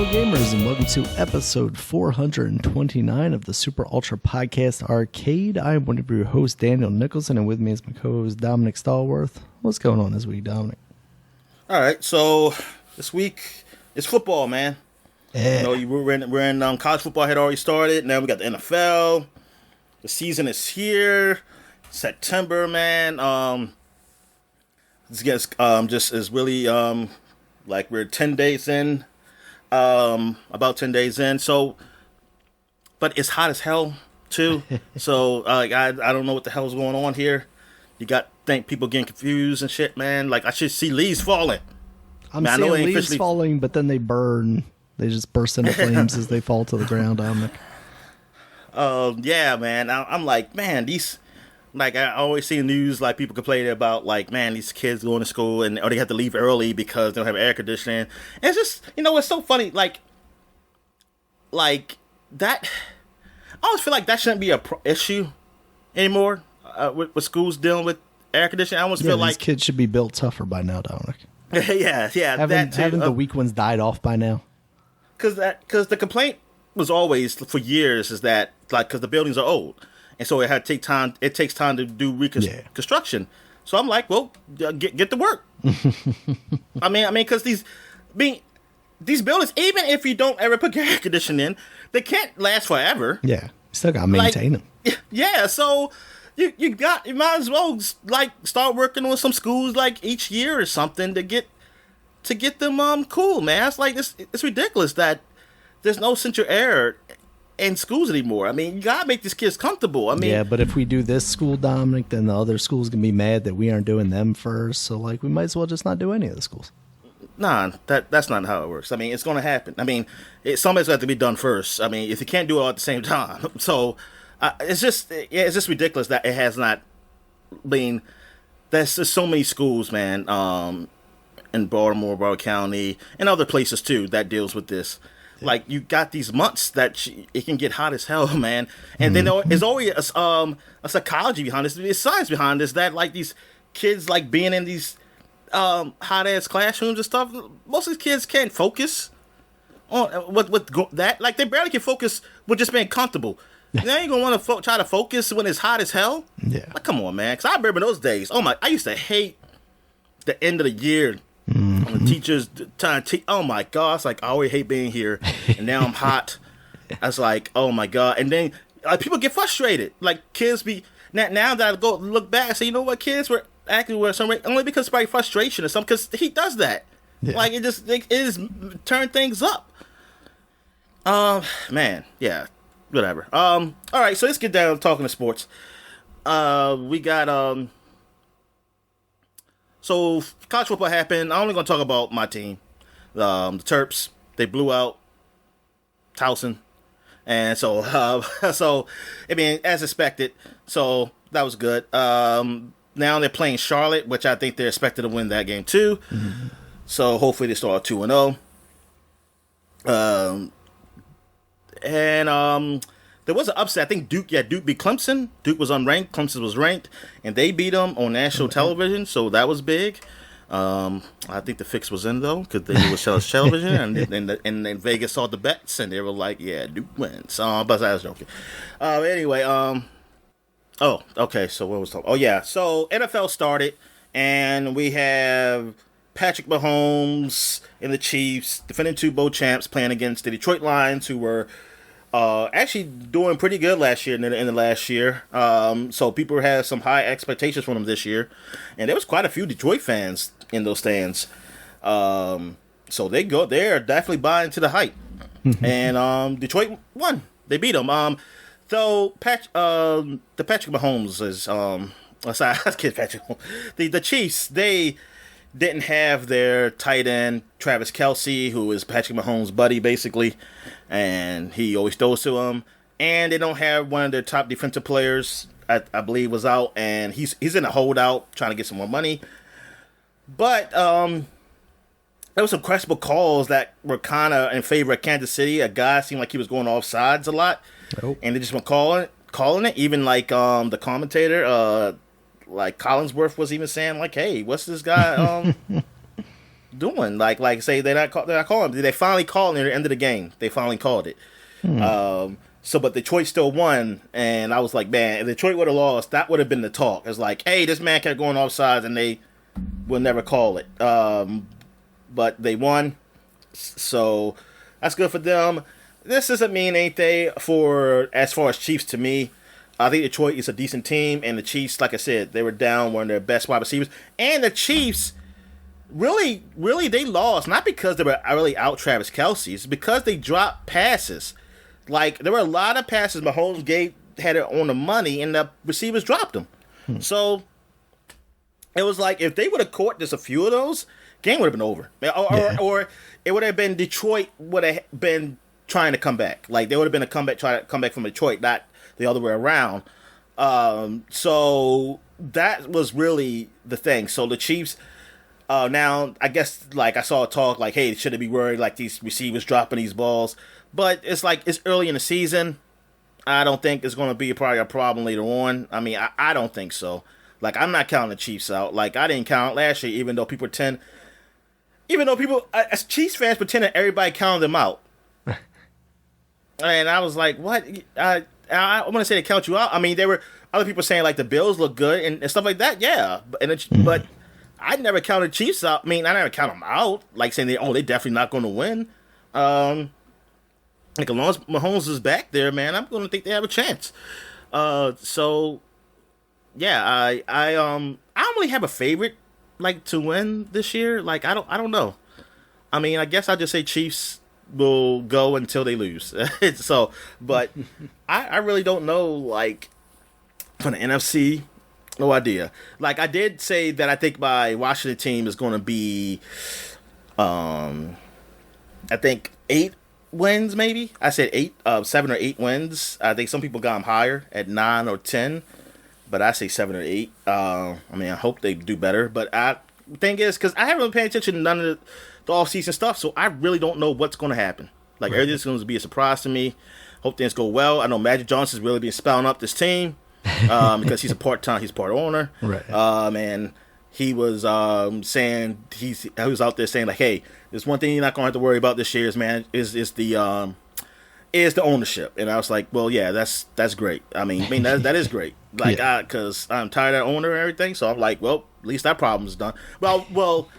gamers, and welcome to episode 429 of the Super Ultra Podcast Arcade. I am one of your hosts, Daniel Nicholson, and with me is my co-host, Dominic Stallworth. What's going on this week, Dominic? All right, so this week is football, man. Yeah. You know, we're in college football had already started. Now we got the NFL. The season is here. September, man. This gets just is really like we're 10 days in. About 10 days in. So, but it's hot as hell too. So I don't know what the hell's going on here. You think people getting confused and shit, man. Like I should see leaves falling. I'm seeing leaves falling, but then they burn. They just burst into flames as they fall to the ground, Dominic. Yeah, man. I'm like, man, these. Like, I always see in the news, like, people complaining about, like, man, these kids going to school or they have to leave early because they don't have air conditioning. And it's just, you know, it's so funny. Like that, I always feel like that shouldn't be a issue anymore with schools dealing with air conditioning. I almost feel like these kids should be built tougher by now, Dominic. yeah. Haven't the weak ones died off by now? Because the complaint was always, for years, is that, like, because the buildings are old. And so it takes time to do reconstruction. So I'm like, well, get to work. I mean, because these buildings, even if you don't ever put air conditioning in, they can't last forever. Yeah, you still gotta maintain them. Yeah, so you might as well like start working on some schools like each year or something to get them cool, man. It's like it's ridiculous that there's no central air in schools anymore. I mean, you gotta make these kids comfortable. I mean, yeah, but if we do this school, Dominic, then the other schools can be mad that we aren't doing them first. So, like, we might as well just not do any of the schools. Nah, that's not how it works. I mean, it's gonna happen. I mean, somebody's got to be done first. I mean, if you can't do it all at the same time, so it's just ridiculous that it has not been. There's just so many schools, man, in Baltimore, Broward County, and other places too that deals with this. Like, you got these months that it can get hot as hell, man. And then there's always a psychology behind this. There's science behind this that, like, these kids, like, being in these hot-ass classrooms and stuff, most of these kids can't focus on with that. Like, they barely can focus with just being comfortable. Now you're going to want to try to focus when it's hot as hell? Yeah. Like, come on, man. Because I remember those days. I used to hate the end of the year. When the teachers trying to teach, oh my God, it's like I always hate being here, and now I'm hot. I was like, oh my God, and then people get frustrated. Like kids be now that I go look back and say, you know what, kids were acting with some only because of probably frustration or something. Because he does that, like it is turn things up. Man, yeah, whatever. All right, so let's get down to talking to sports. We got So college football happened. I'm only going to talk about my team, the Terps. They blew out Towson, and so I mean, as expected. So that was good. Now they're playing Charlotte, which I think they're expected to win that game too. Mm-hmm. So hopefully they start 2-0. There was an upset. I think Duke beat Clemson. Duke was unranked. Clemson was ranked, and they beat them on national television. So that was big. I think the fix was in though because they was television, and then Vegas saw the bets, and they were like, "Yeah, Duke wins." But I was joking. Anyway, oh, okay. So what was talking? Oh yeah. So NFL started, and we have Patrick Mahomes and the Chiefs, defending Super Bowl champs, playing against the Detroit Lions, who were actually doing pretty good last year in the last year. So people had some high expectations from them this year, and there was quite a few Detroit fans in those stands. So they're definitely buying into the hype. And Detroit won. They beat them. So the Patrick Mahomes is sorry, I kid Patrick. The Chiefs, they didn't have their tight end Travis Kelce, who is Patrick Mahomes' buddy basically, and he always throws to him. And they don't have one of their top defensive players, I believe, was out, and he's in a holdout trying to get some more money. But there was some questionable calls that were kind of in favor of Kansas City. A guy seemed like he was going off sides a lot, and they just were calling it. Even like the commentator, like Collinsworth, was even saying like, "Hey, what's this guy?" doing? Like say they're not calling. Did they finally call near the end of the game? They finally called it. But Detroit still won, and I was like, man, if Detroit would have lost, that would have been the talk. It's like, hey, this man kept going offsides, and they will never call it. But they won, so that's good for them. This doesn't mean anything for as far as Chiefs to me. I think Detroit is a decent team, and the Chiefs, like I said, they were down one of their best wide receivers, and the Chiefs. Really, they lost, not because they were really out Travis Kelce. It's because they dropped passes. Like, there were a lot of passes Mahomes had it on the money, and the receivers dropped them. So, it was like, if they would have caught just a few of those, game would have been over. Or it would have been Detroit would have been trying to come back. Like, there would have been a comeback, trying to come back from Detroit, not the other way around. So, that was really the thing. So, the Chiefs... now, I guess, like, I saw a talk, like, hey, should they be worried, like, these receivers dropping these balls? But it's like, it's early in the season. I don't think it's going to be probably a problem later on. I mean, I don't think so. Like, I'm not counting the Chiefs out. Like, I didn't count last year, even though people, as Chiefs fans, pretended everybody counted them out. And I was like, what? I want to say they count you out. I mean, there were other people saying, like, the Bills look good and stuff like that. Yeah. But I never counted Chiefs out. I mean, I never count them out. Like saying they're definitely not going to win. Like as long as Mahomes is back there, man, I'm going to think they have a chance. So yeah, I don't really have a favorite like to win this year. Like I don't know. I mean, I guess I'll just say Chiefs will go until they lose. So, but I really don't know. Like for the NFC. No idea. Like, I did say that I think my Washington team is going to be, I think 8 wins, maybe. I said 7 or 8 wins. I think some people got them higher at 9 or 10, but I say 7 or 8. I mean, I hope they do better. But the thing is, because I haven't really paid attention to none of the off-season stuff, so I really don't know what's going to happen. Like, everything's going to be a surprise to me. Hope things go well. I know Magic Johnson's really been spouting up this team. Because he's part owner, right? And he was saying he was out there saying like, hey, there's one thing you're not gonna have to worry about this year is the ownership. And I was like, well, yeah, that's great. I mean that is great. Like, because I'm tired of that owner and everything. So I'm like, well, at least that problem's done. Well.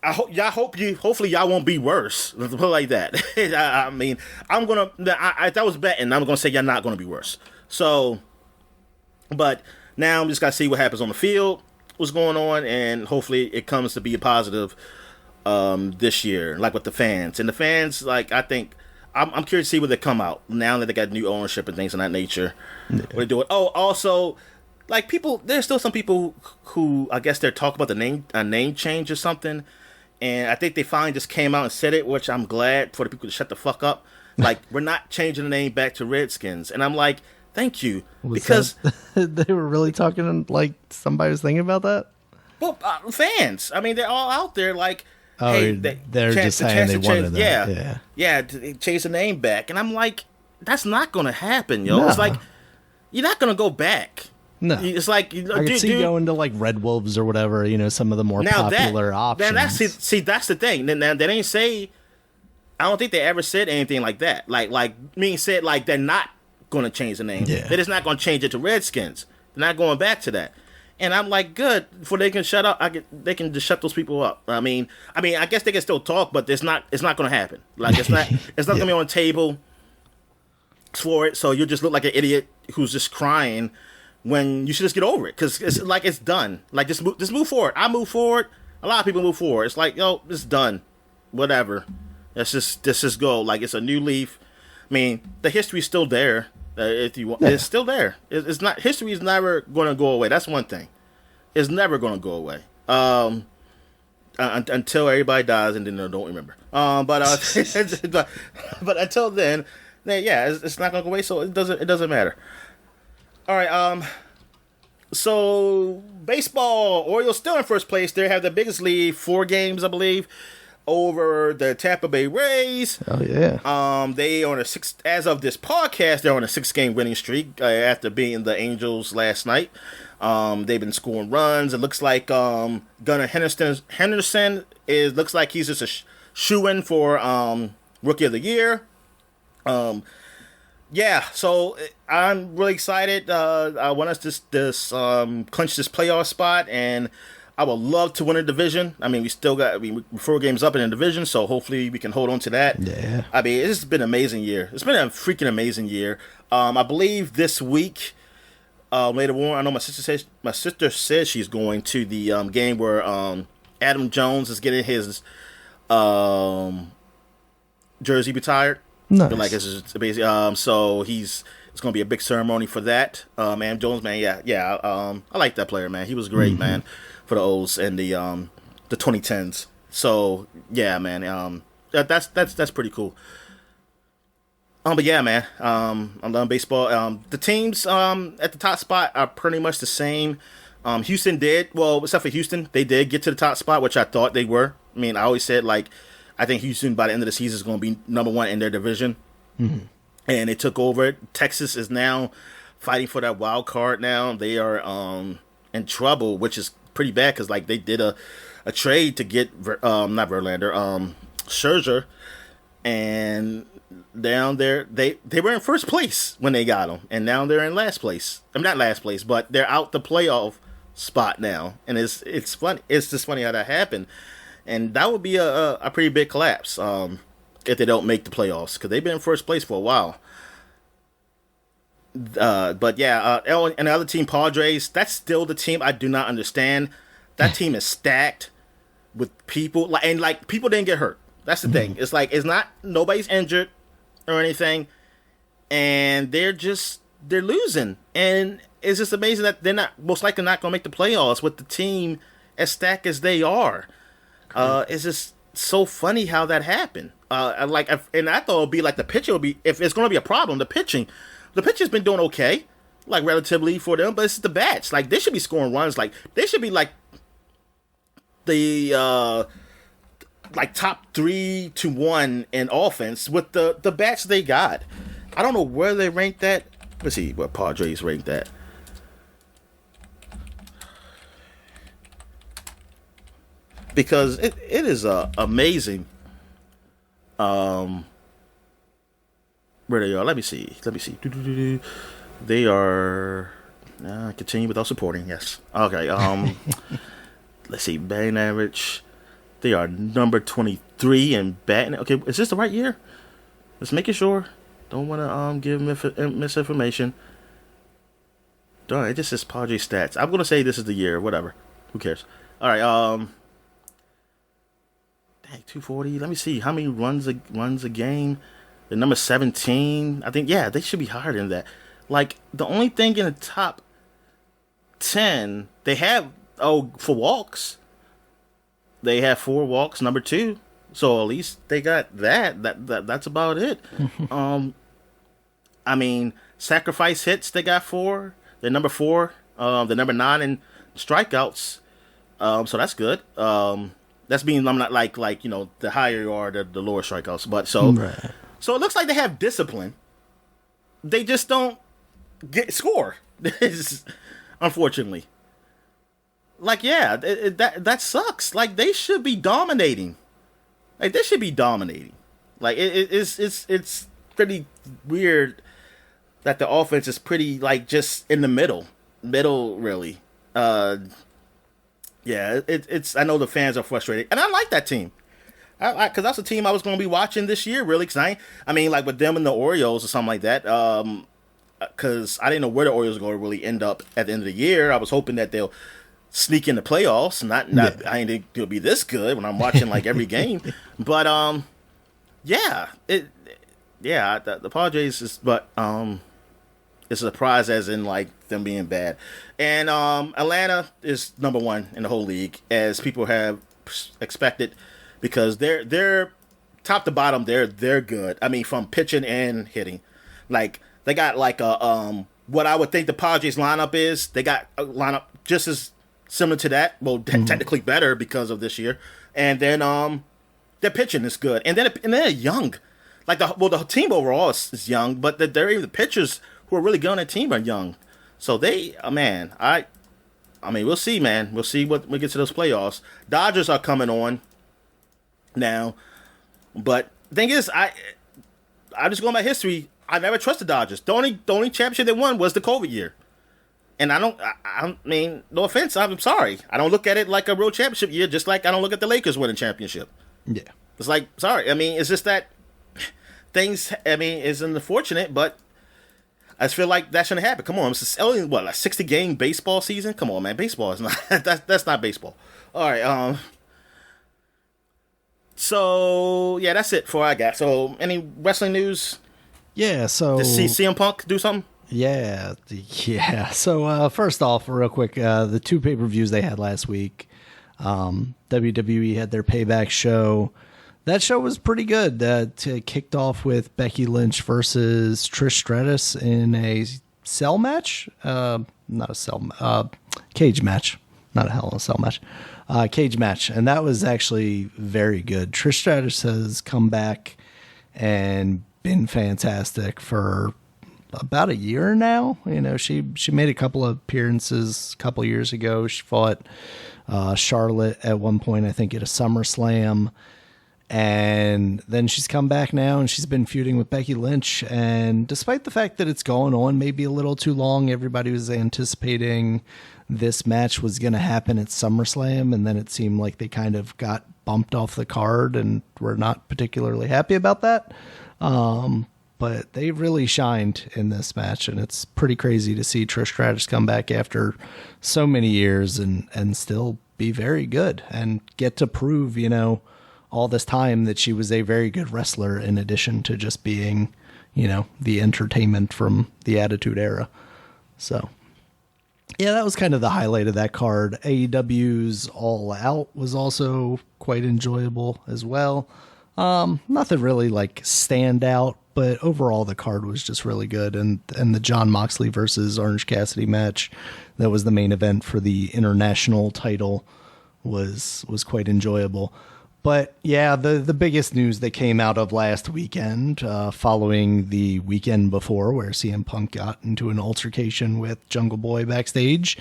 Hopefully y'all won't be worse. Let's put it like that. I mean, if that was betting, I'm gonna say y'all not gonna be worse. So. But now I'm just got to see what happens on the field, what's going on, and hopefully it comes to be a positive this year, like with the fans. And the fans, like, I think, I'm curious to see where they come out now that they got new ownership and things of that nature. Yeah. What they do it. Oh, also, like, there's still some people who I guess they're talking about a name change or something. And I think they finally just came out and said it, which I'm glad for the people to shut the fuck up. Like, we're not changing the name back to Redskins. And I'm like, thank you, because they were really talking like somebody was thinking about that. Well, fans. I mean, they're all out there like, hey, they're just saying they wanted that. Yeah, to change the name back, and I'm like, that's not gonna happen, yo. No. It's like you're not gonna go back. No, it's like I can see going to like Red Wolves or whatever. You know, some of the more popular options. Man, that's the thing. Now they didn't say. I don't think they ever said anything like that. Like me said like they're not going to change the name. Yeah. They're just not going to change it to Redskins. They're not going back to that. And I'm like, good, before they can shut up, they can just shut those people up. I mean, I guess they can still talk, but it's not going to happen. Like it's not going to be on the table for it. So you just look like an idiot who's just crying when you should just get over it because it's like it's done. Like just move forward. I move forward. A lot of people move forward. It's like, yo, it's done. Whatever. Let's just go. Like it's a new leaf. I mean, the history's still there. If you want, it's still there. It's not. History is never going to go away. That's one thing. It's never going to go away. Until everybody dies and then they don't remember. But until then, yeah, it's not going to go away. So it doesn't matter. All right. So baseball, Orioles still in first place. They have the biggest lead, 4 games, I believe. over the Tampa Bay Rays. Oh yeah. They on a as of this podcast, they're on a 6-game winning streak after beating the Angels last night. They've been scoring runs. It looks like Gunnar Henderson looks like he's just a shoo-in for Rookie of the Year. Yeah, so I'm really excited. I want us to clinch this playoff spot, and I would love to win a division. I mean, we're 4 games up in the division, so hopefully we can hold on to that. Yeah. I mean, it's been an amazing year. It's been a freaking amazing year. I believe this week, later on, I know my sister says she's going to the game where Adam Jones is getting his jersey retired. Nice. Like it's basically, so it's gonna be a big ceremony for that. Adam Jones, man, yeah. I like that player, man. He was great, man, for the O's and the 2010s. So yeah, man. That's pretty cool. But yeah, man. I'm loving baseball. The teams at the top spot are pretty much the same. Houston did well, except for Houston, they did get to the top spot, which I thought they were. I mean, I always said I think Houston by the end of the season is going to be number 1 in their division, and they took over. Texas is now fighting for that wild card. Now they are in trouble, which is pretty bad because they did a trade to get not Verlander, Scherzer, and down there they were in first place when they got him, and now they're in last place. I'm not last place, but they're out the playoff spot now, and it's funny. It's just funny how that happened. And that would be a pretty big collapse if they don't make the playoffs, because they've been in first place for a while. But yeah, and the other team, Padres, that's still the team I do not understand. That team is stacked with people, and people didn't get hurt. That's the thing. It's it's not, nobody's injured or anything, and they're losing. And it's just amazing that they're most likely not going to make the playoffs with the team as stacked as they are. It's just so funny how that happened. And I thought it would be the pitching would be, if it's going to be a problem, the pitching's been doing okay, relatively for them, but it's the bats. They should be scoring runs. They should be the top 3 to 1 in offense with the bats they got. I don't know where they ranked that. Let's see where Padres ranked that. Because it is amazing where they are. Let me see. They are continue without supporting. Yes. Okay. Let's see. Batting average. They are number 23 in batting. Okay, is this the right year? Let's make sure. Don't want to give misinformation. Darn, it just says Padres stats. I'm gonna say this is the year. Whatever. Who cares? All right. 240. Let me see how many runs a game. The number 17. I think they should be higher than that. The only thing in the top 10 they have for walks. They have 4 walks, number 2. So at least they got that. That's about it. I mean, sacrifice hits they got 4. They're number 4. The number 9 in strikeouts. So that's good. That's being I'm not the higher you are, the lower strikeouts. But so it looks like they have discipline. They just don't score. Unfortunately. That sucks. They should be dominating. They should be dominating. It's pretty weird that the offense is pretty just in the middle really. Yeah, it's. I know the fans are frustrated, and I like that team, because that's a team I was going to be watching this year, really. Because I mean, with them and the Orioles or something like that. Because I didn't know where the Orioles were going to really end up at the end of the year. I was hoping that they'll sneak in the playoffs. Not. I didn't think it'll be this good when I'm watching every game. But the Padres is, but it's a surprise as in them being bad. And Atlanta is number 1 in the whole league, as people have expected, because they're top to bottom, they're good. I mean, from pitching and hitting. They got what I would think the Padres lineup is. They got a lineup just as similar to that. Well, technically better because of this year. And then Their pitching is good, and they're young. Like the team overall is young, but the pitchers who are really good on that team are young. So I mean, we'll see, man. We'll see what we get to those playoffs. Dodgers are coming on now, but the thing is, I'm just going by history. I never trusted Dodgers. The only championship they won was the COVID year, and I mean, no offense, I'm sorry. I don't look at it like a real championship year, just like I don't look at the Lakers winning championship. Yeah, it's like, sorry. I mean, it's just that things. I mean, is unfortunate, but I just feel like that shouldn't happen. Come on, it's only what, like 60-game baseball season. Come on, man, baseball is not that's not baseball. All right, So yeah, that's it for I got. So any wrestling news? Yeah. So did CM Punk do something? Yeah. So first off, real quick, the 2 pay-per-views they had last week. WWE had their Payback show. That show was pretty good. It kicked off with Becky Lynch versus Trish Stratus in a cell match. Not a cell, cage match. Not a Hell in a Cell match. Cage match. And that was actually very good. Trish Stratus has come back and been fantastic for about a year now. You know, she made a couple of appearances a couple of years ago. She fought Charlotte at one point, I think, at a SummerSlam. And then she's come back now and she's been feuding with Becky Lynch. And despite the fact that it's gone on maybe a little too long, everybody was anticipating this match was going to happen at SummerSlam. And then it seemed like they kind of got bumped off the card and were not particularly happy about that. But they really shined in this match. And it's pretty crazy to see Trish Stratus come back after so many years and still be very good and get to prove, you know, all this time that she was a very good wrestler in addition to just being, you know, the entertainment from the Attitude Era. So, yeah, that was kind of the highlight of that card. AEW's All Out was also quite enjoyable as well. Nothing really like stand out, but overall the card was just really good. And the Jon Moxley versus Orange Cassidy match that was the main event for the international title was quite enjoyable. But yeah, the biggest news that came out of last weekend, following the weekend before where CM Punk got into an altercation with Jungle Boy backstage,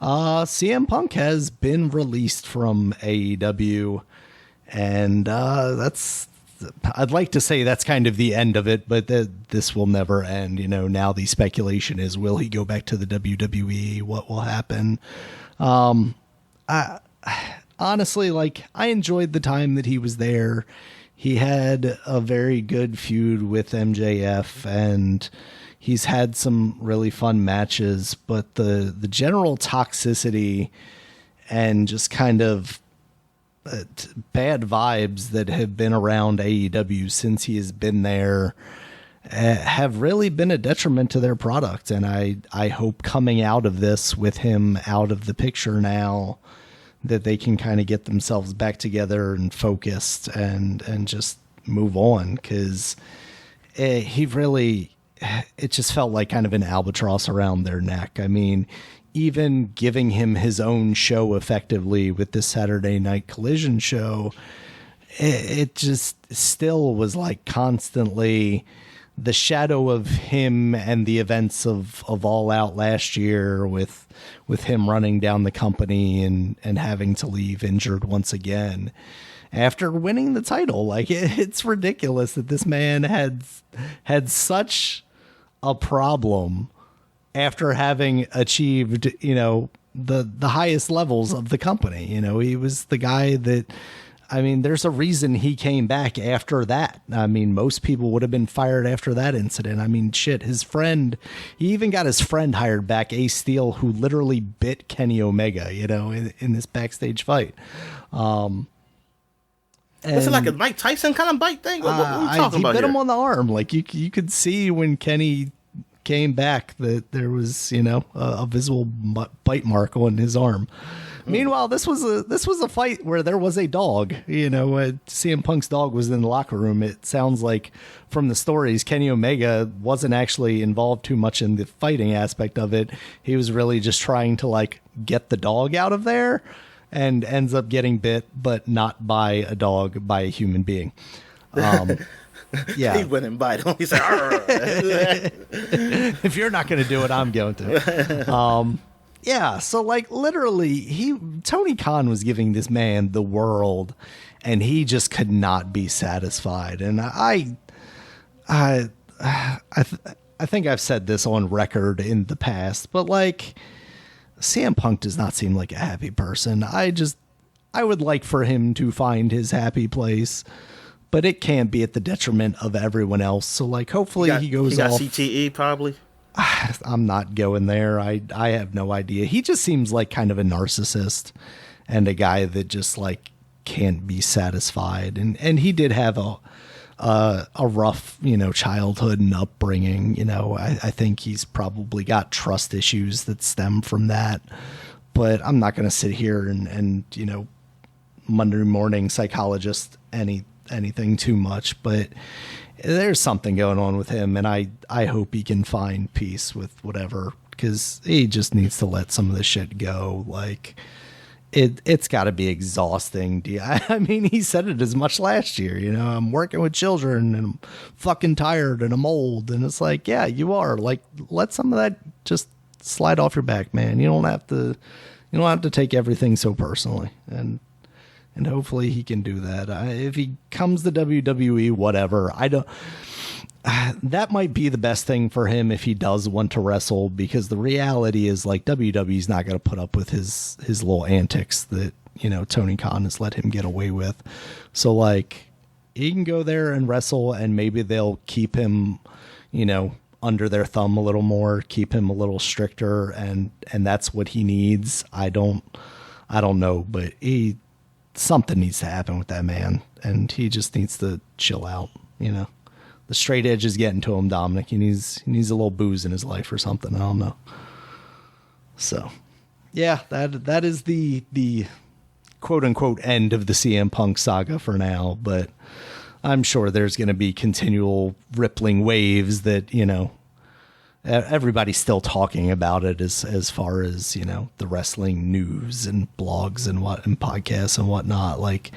CM Punk has been released from AEW, and I'd like to say that's kind of the end of it, but this will never end. You know, now the speculation is, will he go back to the WWE? What will happen? Honestly, like, I enjoyed the time that he was there. He had a very good feud with MJF, and he's had some really fun matches, but the general toxicity and just kind of bad vibes that have been around AEW since he has been there have really been a detriment to their product. And I hope coming out of this with him out of the picture now, that they can kind of get themselves back together and focused and just move on. Cause it just felt like kind of an albatross around their neck. I mean, even giving him his own show effectively with this Saturday Night Collision show, it just still was like constantly the shadow of him and the events of All Out last year with him running down the company and having to leave injured once again after winning the title. Like, it's ridiculous that this man had such a problem after having achieved, you know, the highest levels of the company. You know, he was the guy that, I mean, there's a reason he came back after that. I mean, most people would have been fired after that incident. I mean, shit, his friend, he even got his friend hired back, Ace Steel, who literally bit Kenny Omega, you know, in this backstage fight. Was it like a Mike Tyson kind of bite thing? What are we talking about He bit here? him on the arm. Like, you could see when Kenny came back that there was, you know, a visible bite mark on his arm. Meanwhile, this was a fight where there was a dog. You know, CM Punk's dog was in the locker room. It sounds like from the stories, Kenny Omega wasn't actually involved too much in the fighting aspect of it. He was really just trying to like get the dog out of there. and ends up getting bit, but not by a dog, by a human being. Yeah. He went and bite him. He's like, If you're not going to do it, I'm going to. Yeah, so like literally, Tony Khan was giving this man the world, and he just could not be satisfied. And I think I've said this on record in the past, but like CM Punk does not seem like a happy person. I would like for him to find his happy place, but it can't be at the detriment of everyone else. So like, hopefully he goes got off. CTE probably. I'm not going there. I have no idea. He just seems like kind of a narcissist and a guy that just like can't be satisfied. And he did have a rough, childhood and upbringing. I think he's probably got trust issues that stem from that. But I'm not going to sit here and Monday morning psychologist anything too much. But there's something going on with him, and I hope he can find peace with whatever, because he just needs to let some of the shit go. Like, it's got to be exhausting. I mean, he said it as much last year. I'm working with children, and I'm fucking tired, and I'm old. And it's like, yeah, you are. Like, let some of that just slide off your back, man. You don't have to take everything so personally. And hopefully he can do that. If he comes to WWE, whatever. That might be the best thing for him if he does want to wrestle, because the reality is like WWE's not going to put up with his little antics that, Tony Khan has let him get away with. So like, he can go there and wrestle, and maybe they'll keep him, under their thumb a little more, keep him a little stricter, and that's what he needs. I don't know, but something needs to happen with that man, and he just needs to chill out. The straight edge is getting to him, Dominic. He needs a little booze in his life or something. I don't know. So, yeah, that is the quote unquote end of the CM Punk saga for now. But I'm sure there's going to be continual rippling waves that everybody's still talking about it as far as, the wrestling news and blogs and podcasts and whatnot. Like,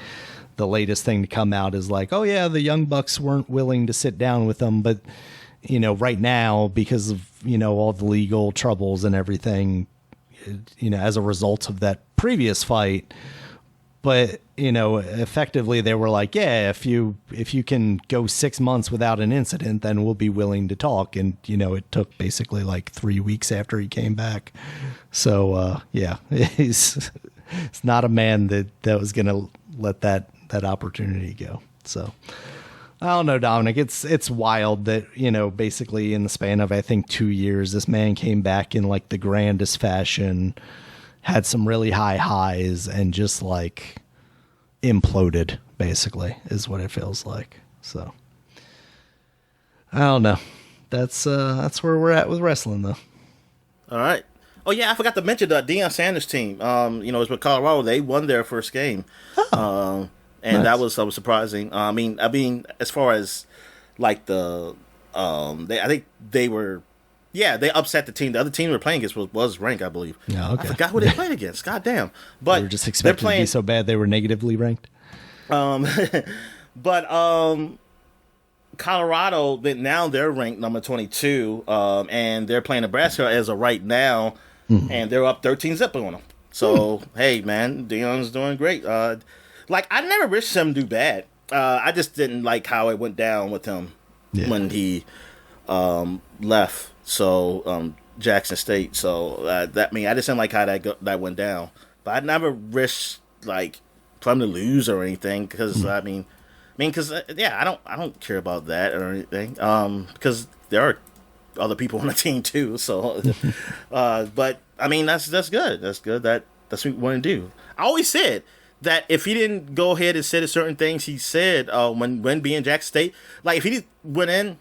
the latest thing to come out is like, oh yeah, the Young Bucks weren't willing to sit down with them, but right now, because of, all the legal troubles and everything, as a result of that previous fight. But, effectively they were like, yeah, if you can go 6 months without an incident, then we'll be willing to talk. And, it took basically like 3 weeks after he came back. So, yeah, it's not a man that was going to let that opportunity go. So I don't know, Dominic, it's wild that, basically in the span of, I think 2 years, this man came back in like the grandest fashion, had some really high highs, and just like imploded, basically, is what it feels like. So I don't know. That's where we're at with wrestling, though. All right. Oh yeah, I forgot to mention the Deion Sanders team. It's with Colorado. They won their first game. And nice. That was surprising. I mean, as far as like I think they were. Yeah, they upset the team. The other team they were playing against was ranked, I believe. Yeah, okay. I forgot who they played against. God damn. But they were just expecting to be so bad they were negatively ranked. But Colorado, now they're ranked number 22, and they're playing Nebraska as of right now, and they're up 13-0 on them. So, hey, man, Deion's doing great. I never wished him to do bad. I just didn't like how it went down with him when he left. So Jackson State. So I just didn't like how that went down. But I never wished for him to lose or anything, because I don't care about that or anything. Because there are other people on the team too. So, but I mean that's good. That's good. That's what we want to do. I always said that if he didn't go ahead and say certain things he said when being Jackson State, like if he went in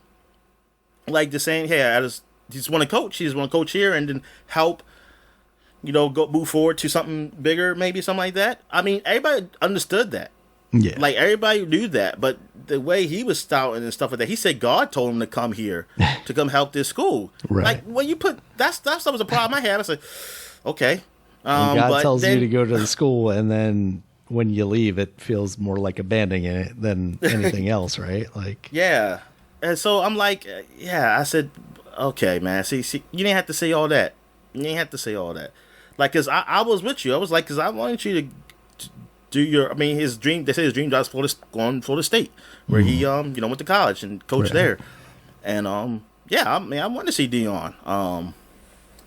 just saying, hey, I just want to coach. He just want to coach here and then help, go move forward to something bigger, maybe something like that. I mean, everybody understood that. Yeah. Like everybody knew that, but the way he was spouting and stuff like that, he said God told him to come here to come help this school. Right. Like when you put that stuff was a problem I had. I said, okay, When God But tells then, you to go to the school, and then when you leave, it feels more like abandoning it than anything else, right? Like, yeah. And so I'm like, yeah. I said, okay, man. See, you didn't have to say all that. You didn't have to say all that. Like, cause I was with you. I was like, cause I wanted you to do your. I mean, his dream. They say his dream job is going for the state, where he went to college and coached there. And yeah. I mean, I want to see Dion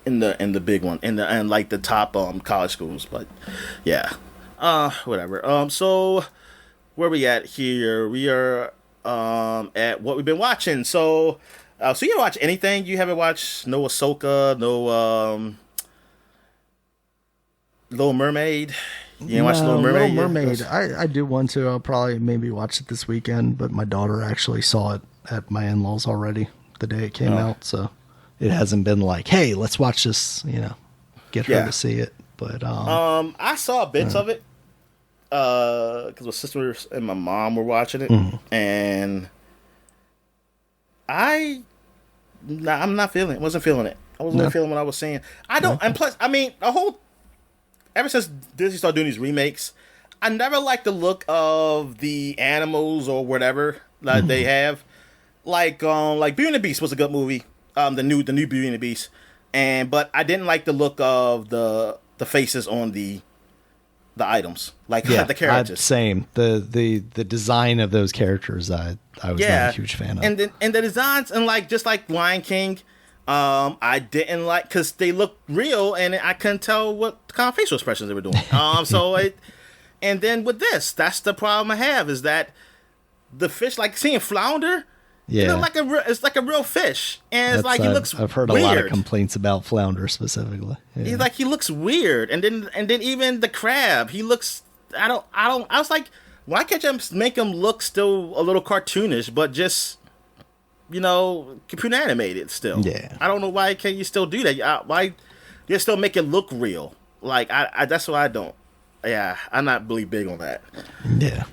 in the big one and like the top college schools. But yeah, whatever. So where we at here? We are at what we've been watching. So you didn't watch anything? You haven't watched no Ahsoka, no Little Mermaid? You didn't watch Little Mermaid? Little Mermaid. I do want to. I'll probably maybe watch it this weekend, but my daughter actually saw it at my in-laws already the day it came out, so it hasn't been like, hey, let's watch this, get her to see it. But I saw bits of it because my sister and my mom were watching it, and I'm not feeling it. Wasn't feeling it. I wasn't feeling what I was saying. I don't. And plus, I mean, ever since Disney started doing these remakes, I never liked the look of the animals or whatever that they have. Like Beauty and the Beast was a good movie. The new Beauty and the Beast, but I didn't like the look of the faces on the items, like the characters. Same. The design of those characters, I was not a huge fan of. And the designs, and just like Lion King, I didn't like because they looked real, and I couldn't tell what kind of facial expressions they were doing. And then with this, that's the problem I have, is that the fish, like seeing flounder. Yeah, it's like a real fish, and it's like he looks. I've heard weird. a lot of complaints about flounder specifically. Yeah. He looks weird, and then even the crab, he looks. I was like, why can't you make him look still a little cartoonish, but just computer animated still? Yeah, I don't know why can't you still do that? Why you still make it look real? Like I that's why I don't. Yeah, I'm not really big on that. Yeah.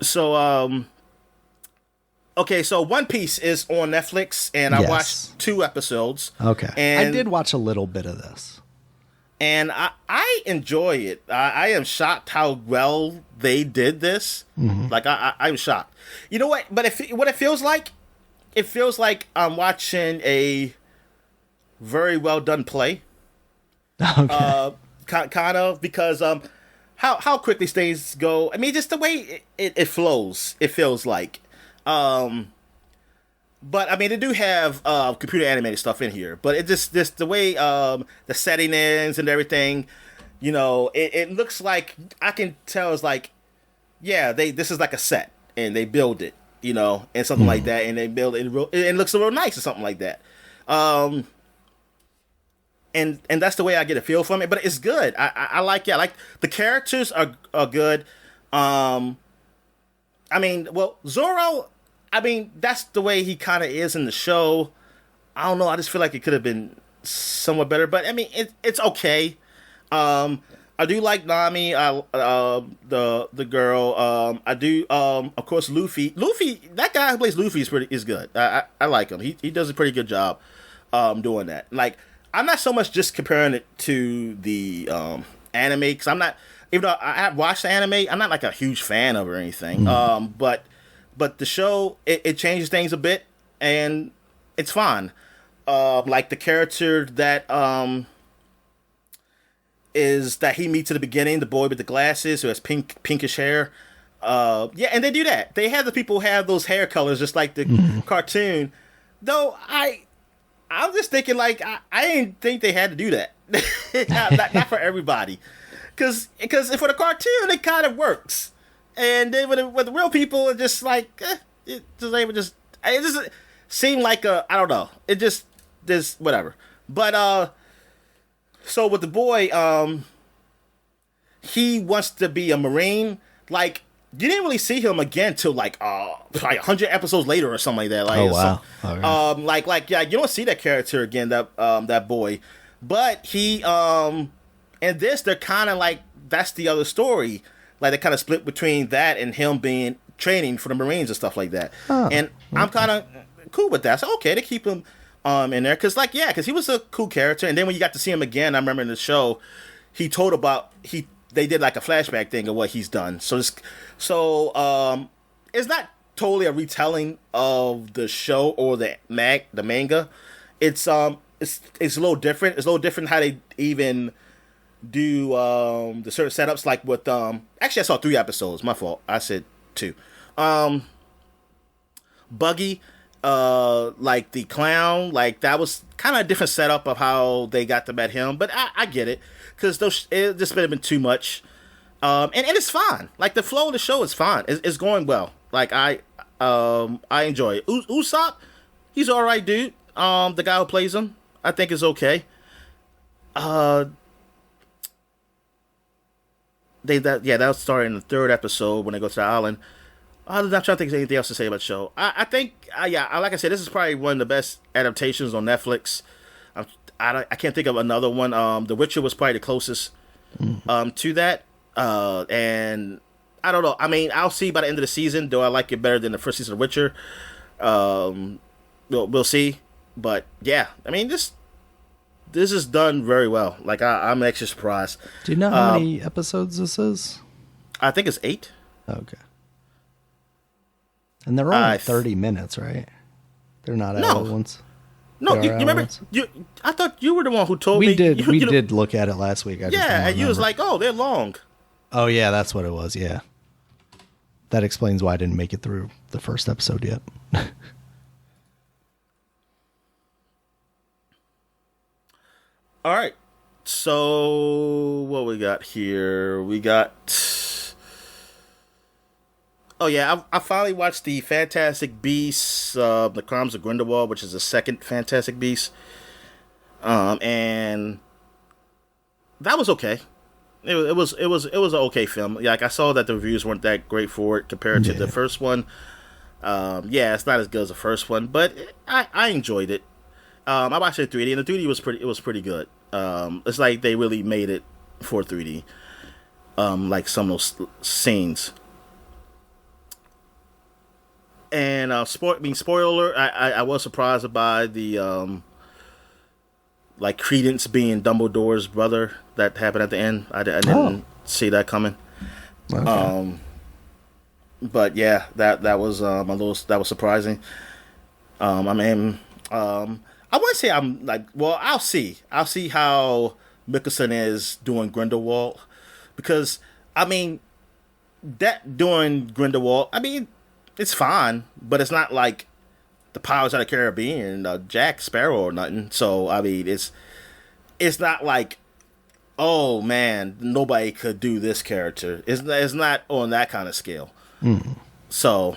So okay, so One Piece is on Netflix, and I watched 2 episodes. Okay. And I did watch a little bit of this. And I enjoy it. I am shocked how well they did this. Like, I'm shocked. You know what? But what it feels like? It feels like I'm watching a very well done play. Okay. Kind of, because how quickly things go. I mean, just the way it flows, it feels like. But I mean, they do have computer animated stuff in here, but it just the way the setting is and everything, it looks like, I can tell it's like, yeah, this is like a set and they build it, and something like that, and they build it it looks real nice or something like that. And that's the way I get a feel from it, but it's good. I like it. I like the characters are good. I mean, well, Zoro, I mean, that's the way he kind of is in the show. I don't know. I just feel like it could have been somewhat better, but I mean, it's okay. I do like Nami, the girl. I do, of course, Luffy. Luffy, that guy who plays Luffy is good. I like him. He does a pretty good job doing that. Like, I'm not so much just comparing it to the anime, because I'm not. Even though I have watched the anime, I'm not like a huge fan of it or anything. But the show, it changes things a bit, and it's fun. Like the character that is that he meets at the beginning, the boy with the glasses who has pinkish hair. Yeah, and they do that. They have the people have those hair colors just like the cartoon. Though I'm just thinking, like, I didn't think they had to do that. not for everybody. Because for the cartoon, it kind of works. And then with the real people, it's just like, it just seemed like I don't know. It just whatever. But, so with the boy, he wants to be a Marine. Like, you didn't really see him again till like 100 episodes later or something like that. Like, oh wow! Okay. Like yeah, you don't see that character again. That boy, but he in this they're kind of like, that's the other story. Like, they kind of split between that and him being training for the Marines and stuff like that. Oh, and I'm kind of cool with that. So okay, they keep him in there, because he was a cool character, and then when you got to see him again, I remember in the show, he told about they did like a flashback thing of what he's done. It's not totally a retelling of the show or the manga. It's a little different. It's a little different how they even do the certain setups, like with actually I saw 3 episodes. My fault. I said 2. Buggy, like the clown, like that was kind of a different setup of how they got to met him, but I get it, because it just been too much. And it's fine. Like the flow of the show is fine. It's going well. Like I enjoy it. Usopp, he's all right, dude. The guy who plays him, I think is okay. That was starting in the 3rd episode when they go to the island. I'm not trying to think of anything else to say about the show. I think, like I said, this is probably one of the best adaptations on Netflix. I can't think of another one. The Witcher was probably the closest to that. And I don't know. I mean, I'll see by the end of the season. Do I like it better than the first season of Witcher? We'll see. But yeah, I mean, this is done very well. Like I'm actually surprised. Do you know how many episodes this is? I think it's 8. Okay. And they're only 30 minutes, right? They're not hour ones. No, you remember? I thought you were the one who told me. We did look at it last week. And you was like, "Oh, they're long." Oh yeah, that's what it was. Yeah, that explains why I didn't make it through the first episode yet. All right. So what we got here? We got. Oh yeah, I finally watched the Fantastic Beasts, The Crimes of Grindelwald, which is the second Fantastic Beast, and that was okay. It was an okay film. Like I saw that the reviews weren't that great for it compared to the first one. It's not as good as the first one, but I enjoyed it. I watched it in 3D, and the 3D was pretty good. It's like they really made it for 3D. Like some of those scenes. And spoiler alert, I was surprised by the like Credence being Dumbledore's brother. That happened at the end. I didn't see that coming. Okay. But yeah, that was that was surprising. I wouldn't say I'm like, well, I'll see how Mickelson is doing Grindelwald, because I mean that doing Grindelwald, I mean, it's fine, but it's not like the Pirates of the Caribbean, Jack Sparrow or nothing. So I mean, it's not like, oh man, nobody could do this character. It's not on that kind of scale. So,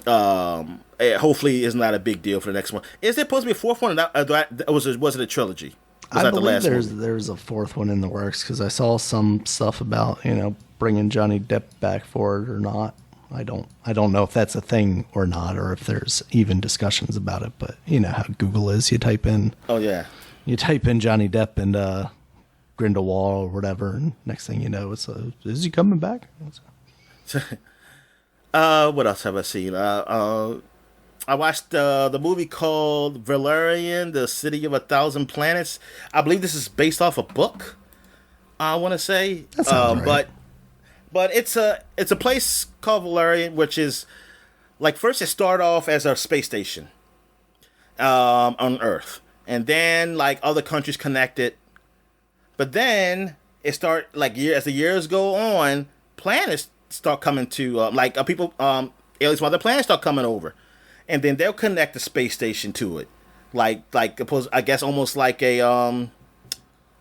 hopefully, it's not a big deal for the next one. Is there supposed to be a 4th one? Was it a trilogy? I believe there's a 4th one in the works, because I saw some stuff about bringing Johnny Depp back for it or not. I don't know if that's a thing or not, or if there's even discussions about it. But you know how Google is. You type in you type in Johnny Depp and Grindelwald or whatever, and next thing you know, it's is he coming back? What else have I seen? I watched the movie called Valerian, the City of a Thousand Planets. I believe this is based off a book, I want to say. That sounds right. But it's a place called Valerian, which is like, first it started off as a space station on Earth, and then like other countries connected. But then it start like as the years go on, planets start coming to people, aliens from other planets start coming over, and then they'll connect the space station to it, like I guess almost like a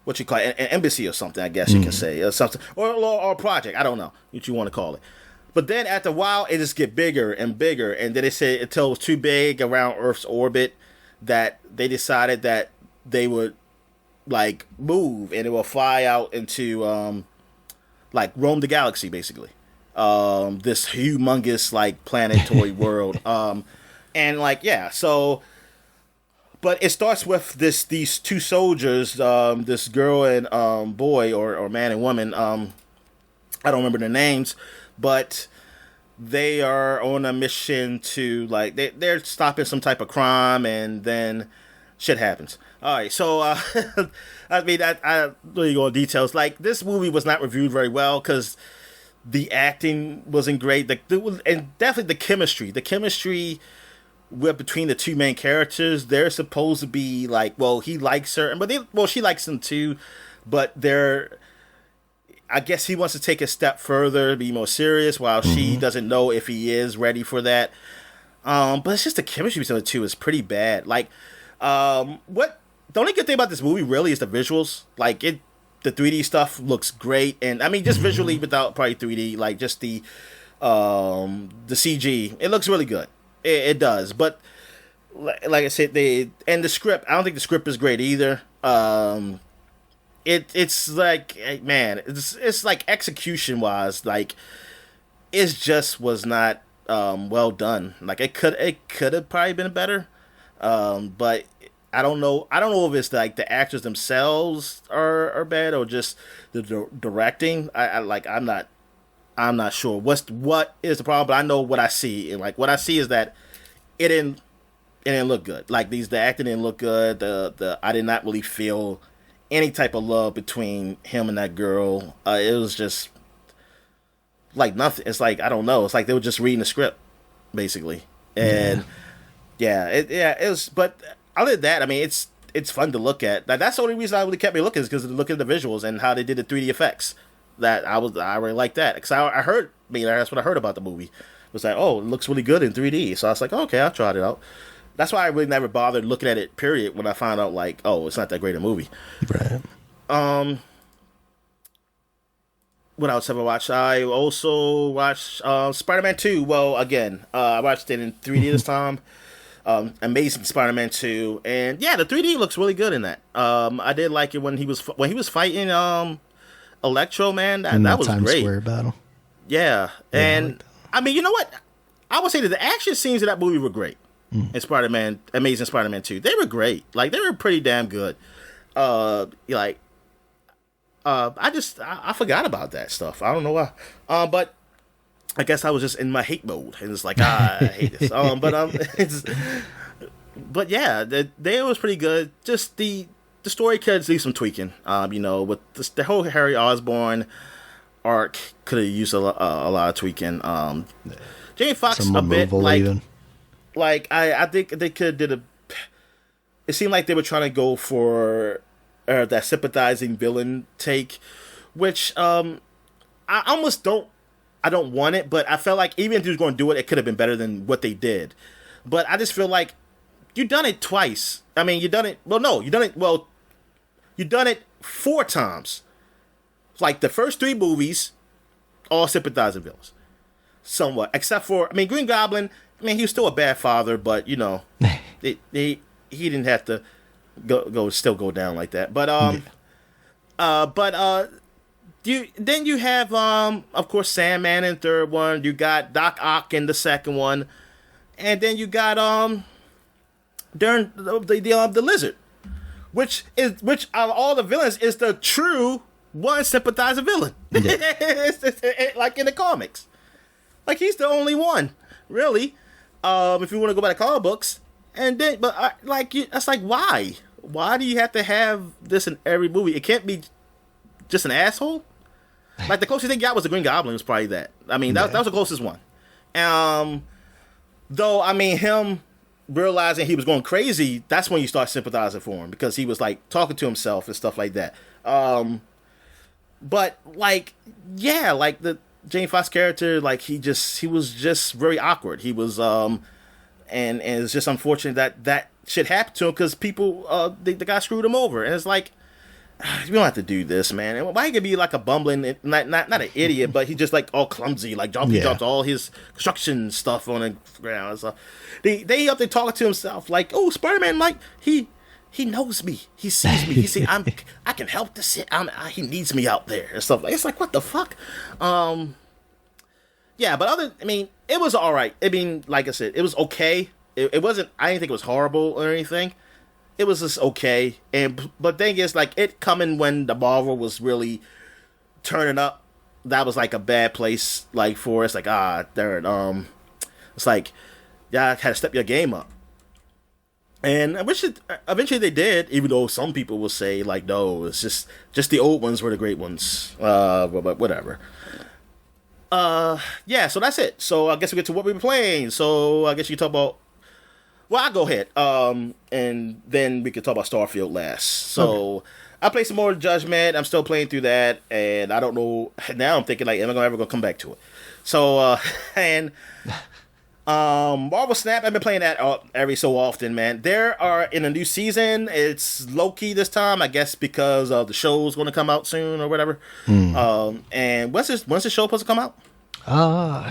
what you call it, an embassy or something, I guess you can say, or something, or a project. I don't know what you want to call it. But then after a while, it just get bigger and bigger, and then they say until it was too big around Earth's orbit that they decided that they would like move and it will fly out into like roam the galaxy, basically. This humongous like planetary world, and like so. But it starts with these 2 soldiers, this girl and boy, or man and woman. I don't remember their names, but they are on a mission to like they're stopping some type of crime, and then shit happens. All right, so I mean, I really go into details. Like, this movie was not reviewed very well because the acting wasn't great. And definitely the chemistry with between the two main characters. They're supposed to be like, well, he likes her, but she likes him too, but they're. I guess he wants to take a step further, be more serious, while she doesn't know if he is ready for that. But it's just the chemistry between the two is pretty bad. Like, what the only good thing about this movie really is the visuals. Like, the 3D stuff looks great, and I mean just visually without probably 3D, like just the CG, it looks really good. It does, but like I said, the script. I don't think the script is great either. It's like, man, it's like execution wise, like it just was not well done. Like it could have probably been better, but I don't know if it's like the actors themselves are bad or just the directing. I'm not sure what is the problem, but I know what I see, and like what I see is that it didn't look good. Like the acting didn't look good. I did not really feel any type of love between him and that girl. It was just like nothing. It's like, I don't know. It's like they were just reading the script, basically. And it was. But other than that, I mean, it's fun to look at. That's the only reason I really kept me looking, is because of looking at the visuals and how they did the 3D effects. That I really like that, because I heard. I mean, that's what I heard about the movie. It was like, oh, it looks really good in 3D. So I was like, okay, I'll try it out. That's why I really never bothered looking at it, period, when I found out, like, oh, it's not that great a movie. Right. What else have I watched? I also watched Spider-Man 2. Well, again, I watched it in 3D this time. Amazing Spider-Man 2. And, yeah, the 3D looks really good in that. I did like it when he was fighting Electro, man. That was Times great. Square battle. Yeah. And, I mean, you know what? I would say that the action scenes of that movie were great. And Amazing Spider-Man 2, they were great. Like, they were pretty damn good. I forgot about that stuff. I don't know why. But I guess I was just in my hate mode, and it's like, I hate this. But yeah, they was pretty good. Just the story could need some tweaking. With the whole Harry Osborn arc could have used a lot of tweaking. Jamie Foxx a bit like. Even. Like, I think they could have did it seemed like they were trying to go for that sympathizing villain take, which I almost don't want it, but I felt like even if he was going to do it, it could have been better than what they did. But I just feel like you've done it twice. I mean, you've done it 4 times. Like, the first 3 movies, all sympathizing villains. Somewhat. Except for, I mean, Green Goblin, I mean, he was still a bad father, but, he didn't have to go down like that. But you have of course Sandman in the 3rd one. You got Doc Ock in the 2nd one, and then you got during the Lizard, which out of all the villains is the true one sympathizer villain. Yeah. it's like in the comics, like he's the only one really. If you want to go by the comic books, and then, but that's like, why? Why do you have to have this in every movie? It can't be just an asshole. Like, the closest thing you got was the Green Goblin. Was probably that. I mean, that was the closest one. Though, I mean, him realizing he was going crazy, that's when you start sympathizing for him, because he was like talking to himself and stuff like that. But like, yeah, like the Jamie Foxx character, like he was just very awkward. He was and it's just unfortunate that shit happened to him, because people the guy screwed him over, and it's like, you don't have to do this, man. And why he could be like a bumbling, not an idiot, but he just like all clumsy, like drops all his construction stuff on the ground. So they up there talking to himself like, oh, Spider-Man, like he knows me, he sees me, he see I can help this shit. He needs me out there and stuff like. It's like, what the fuck. Yeah, but I mean, it was all right. I mean, like I said, it was okay. It wasn't. I didn't think it was horrible or anything. It was just okay. But thing is, like, it coming when the Marvel was really turning up, that was like a bad place, like, for us. Like, it's like, y'all had to step your game up. And I wish eventually they did, even though some people will say like, no, it's just the old ones were the great ones. But whatever. Yeah. So that's it. So I guess we get to what we were playing. So I guess you can talk about. Well, I'll go ahead. And then we can talk about Starfield last. So I played some more Judgment. I'm still playing through that, and I don't know. Now I'm thinking like, am I ever gonna come back to it? So and. Marvel Snap, I've been playing that every so often, man. There are in a new season. It's low key this time, I guess, because the show's going to come out soon or whatever. And when's the show supposed to come out?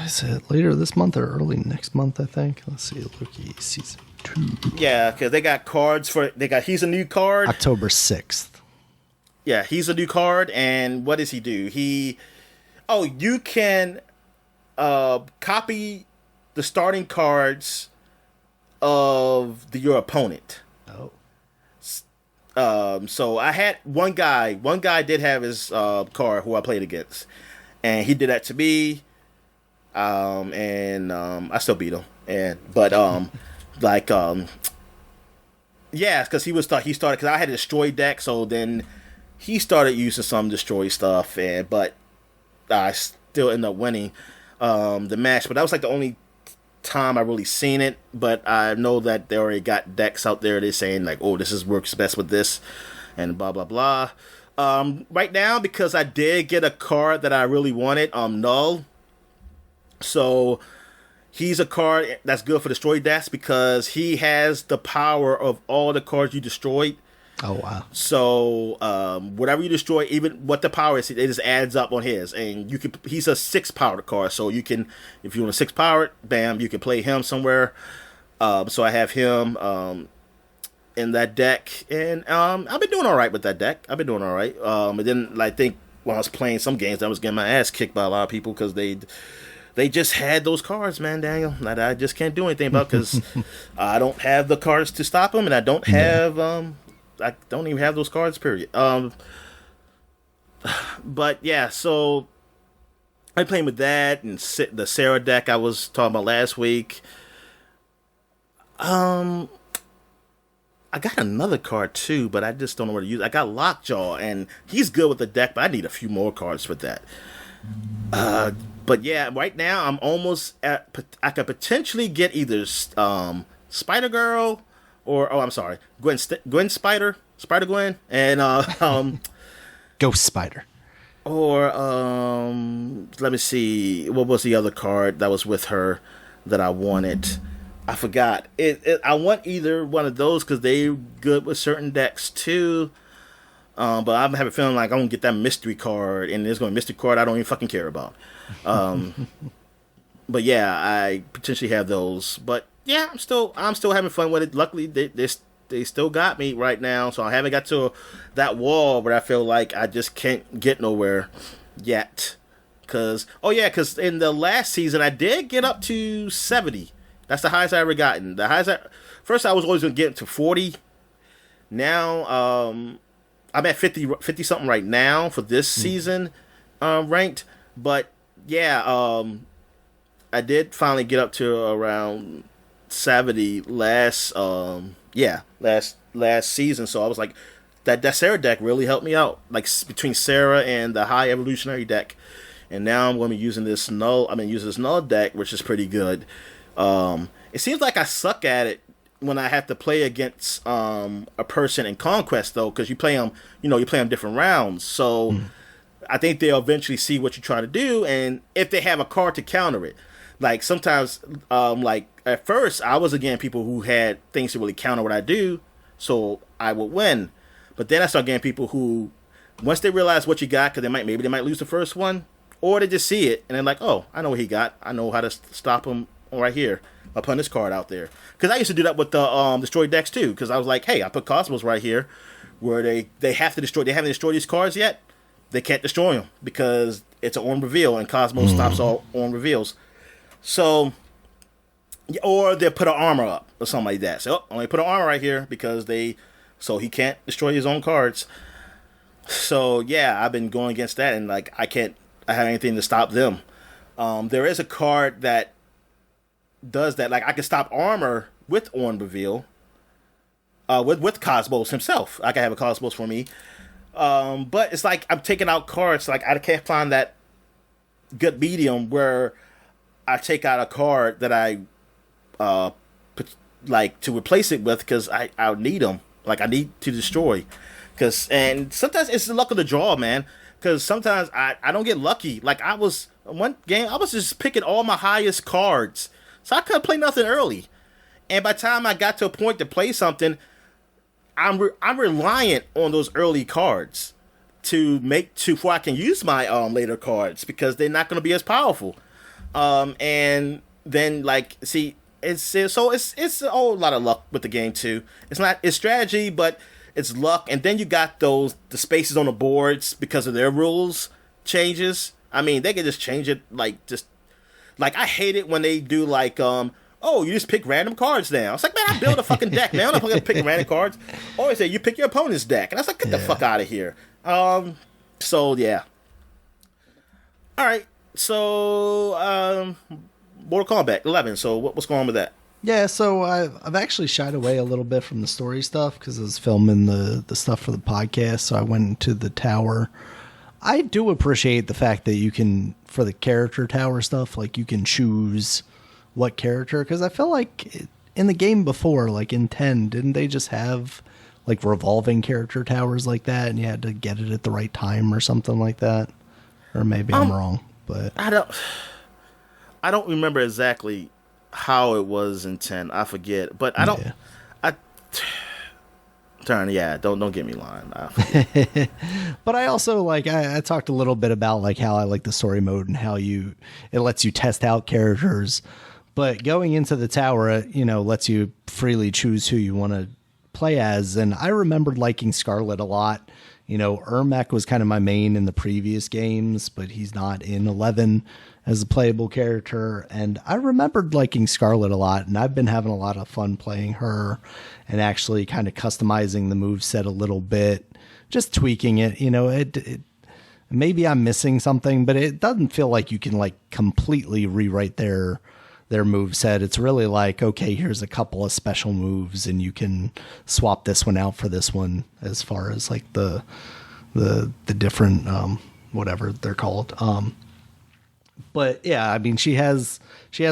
Is it later this month or early next month? I think. Let's see, Loki season 2. Yeah, because they got cards for. He's a new card. October 6th. Yeah, he's a new card, and what does he do? You can copy the starting cards of your opponent. So I had one guy. One guy did have his card who I played against, and he did that to me. I still beat him. Yeah, because he started because I had a destroy deck, so then he started using some destroy stuff, but I still ended up winning the match. But that was like the only time I really seen it, but I know that they already got decks out there. They're saying like, oh, this works best with this, and blah blah blah. Right now, because I did get a card that I really wanted, Null. So he's a card that's good for destroy decks because he has the power of all the cards you destroyed. Oh wow! So whatever you destroy, even what the power is, it just adds up on his. And you can. He's a 6 powered card, so you can, if you want a 6 powered, bam, you can play him somewhere. So I have him in that deck, and I've been doing all right with that deck. I've been doing all right. And then I think when I was playing some games, I was getting my ass kicked by a lot of people because they just had those cards, man, Daniel, that I just can't do anything about because I don't have the cards to stop them, and I don't have I don't even have those cards, period. But yeah, so I'm playing with that and the Sarah deck I was talking about last week. I got another card too, but I just don't know where to use it. I got Lockjaw, and he's good with the deck, but I need a few more cards for that. But yeah, right now I'm almost at. I could potentially get either Spider Girl or I'm sorry, Gwen Spider Gwen, and Ghost Spider. Or let me see, what was the other card that was with her that I wanted? I forgot. I want either one of those because they're good with certain decks too. But I'm having a feeling like I'm gonna get that mystery card, and there's gonna be a mystery card I don't even fucking care about. But yeah, I potentially have those. But yeah, I'm still having fun with it. Luckily, they still got me right now, so I haven't got to that wall where I feel like I just can't get nowhere yet. Cause in the last season I did get up to 70. That's the highest I ever gotten. First I was always gonna get to 40. Now I'm at 50 something right now for this season ranked. But yeah, I did finally get up to around 70 last season. So I was like, that Sarah deck really helped me out, like between Sarah and the high evolutionary deck. And now I'm going to be using this null deck, which is pretty good. It seems like I suck at it when I have to play against a person in Conquest, though, because you play them different rounds. So I think they'll eventually see what you're trying to do, and if they have a card to counter it. Like sometimes, like at first, I was against people who had things to really counter what I do, so I would win. But then I started getting people who, once they realize what you got, because maybe they might lose the first one, or they just see it and they're like, oh, I know what he got. I know how to stop him right here. I put this card out there. Because I used to do that with the destroy decks too. Because I was like, hey, I put Cosmos right here, where they have to destroy. They haven't destroyed these cards yet. They can't destroy them because it's an on reveal, and Cosmos stops all on reveals. So, or they put an armor up or something like that. So, only put an armor right here because so he can't destroy his own cards. So yeah, I've been going against that, and like I have anything to stop them. There is a card that does that. Like I can stop armor with on reveal, with Cosmos himself. I can have a Cosmos for me. But it's like I'm taking out cards. Like I can't find that good medium where I take out a card that I like to replace it with because I need them. Like I need to destroy. And sometimes it's the luck of the draw, man. Because sometimes I don't get lucky. Like one game, I was just picking all my highest cards. So I couldn't play nothing early. And by the time I got to a point to play something, I'm reliant on those early cards before I can use my later cards because they're not going to be as powerful. And then it's a whole lot of luck with the game too. It's strategy, but it's luck. And then you got the spaces on the boards because of their rules changes. I mean, they can just change it I hate it when they do oh, you just pick random cards now. It's like, man, I build a fucking deck, man. I'm not going to pick random cards. Or they say, you pick your opponent's deck. And I was like, get the fuck out of here. So, yeah. All right. So, Mortal Kombat 11. So, what's going on with that? Yeah, so I've actually shied away a little bit from the story stuff because I was filming the stuff for the podcast. So I went into the tower. I do appreciate the fact that you can, for the character tower stuff, like you can choose what character, because I feel like in the game before, like in 10, didn't they just have like revolving character towers like that and you had to get it at the right time or something like that? Or maybe I'm wrong, but I don't remember exactly how it was in 10. I forget, but I don't don't get me lying. But I also I talked a little bit about like how I like the story mode and how it lets you test out characters. But going into the tower, lets you freely choose who you want to play as. And I remembered liking Scarlet a lot. Ermac was kind of my main in the previous games, but he's not in 11 as a playable character. And I remembered liking Scarlet a lot, and I've been having a lot of fun playing her and actually kind of customizing the moveset a little bit, just tweaking it. Maybe I'm missing something, but it doesn't feel like you can completely rewrite their moveset. It's really like, okay, here's a couple of special moves and you can swap this one out for this one as far as like the different whatever they're called. But yeah, I mean, she has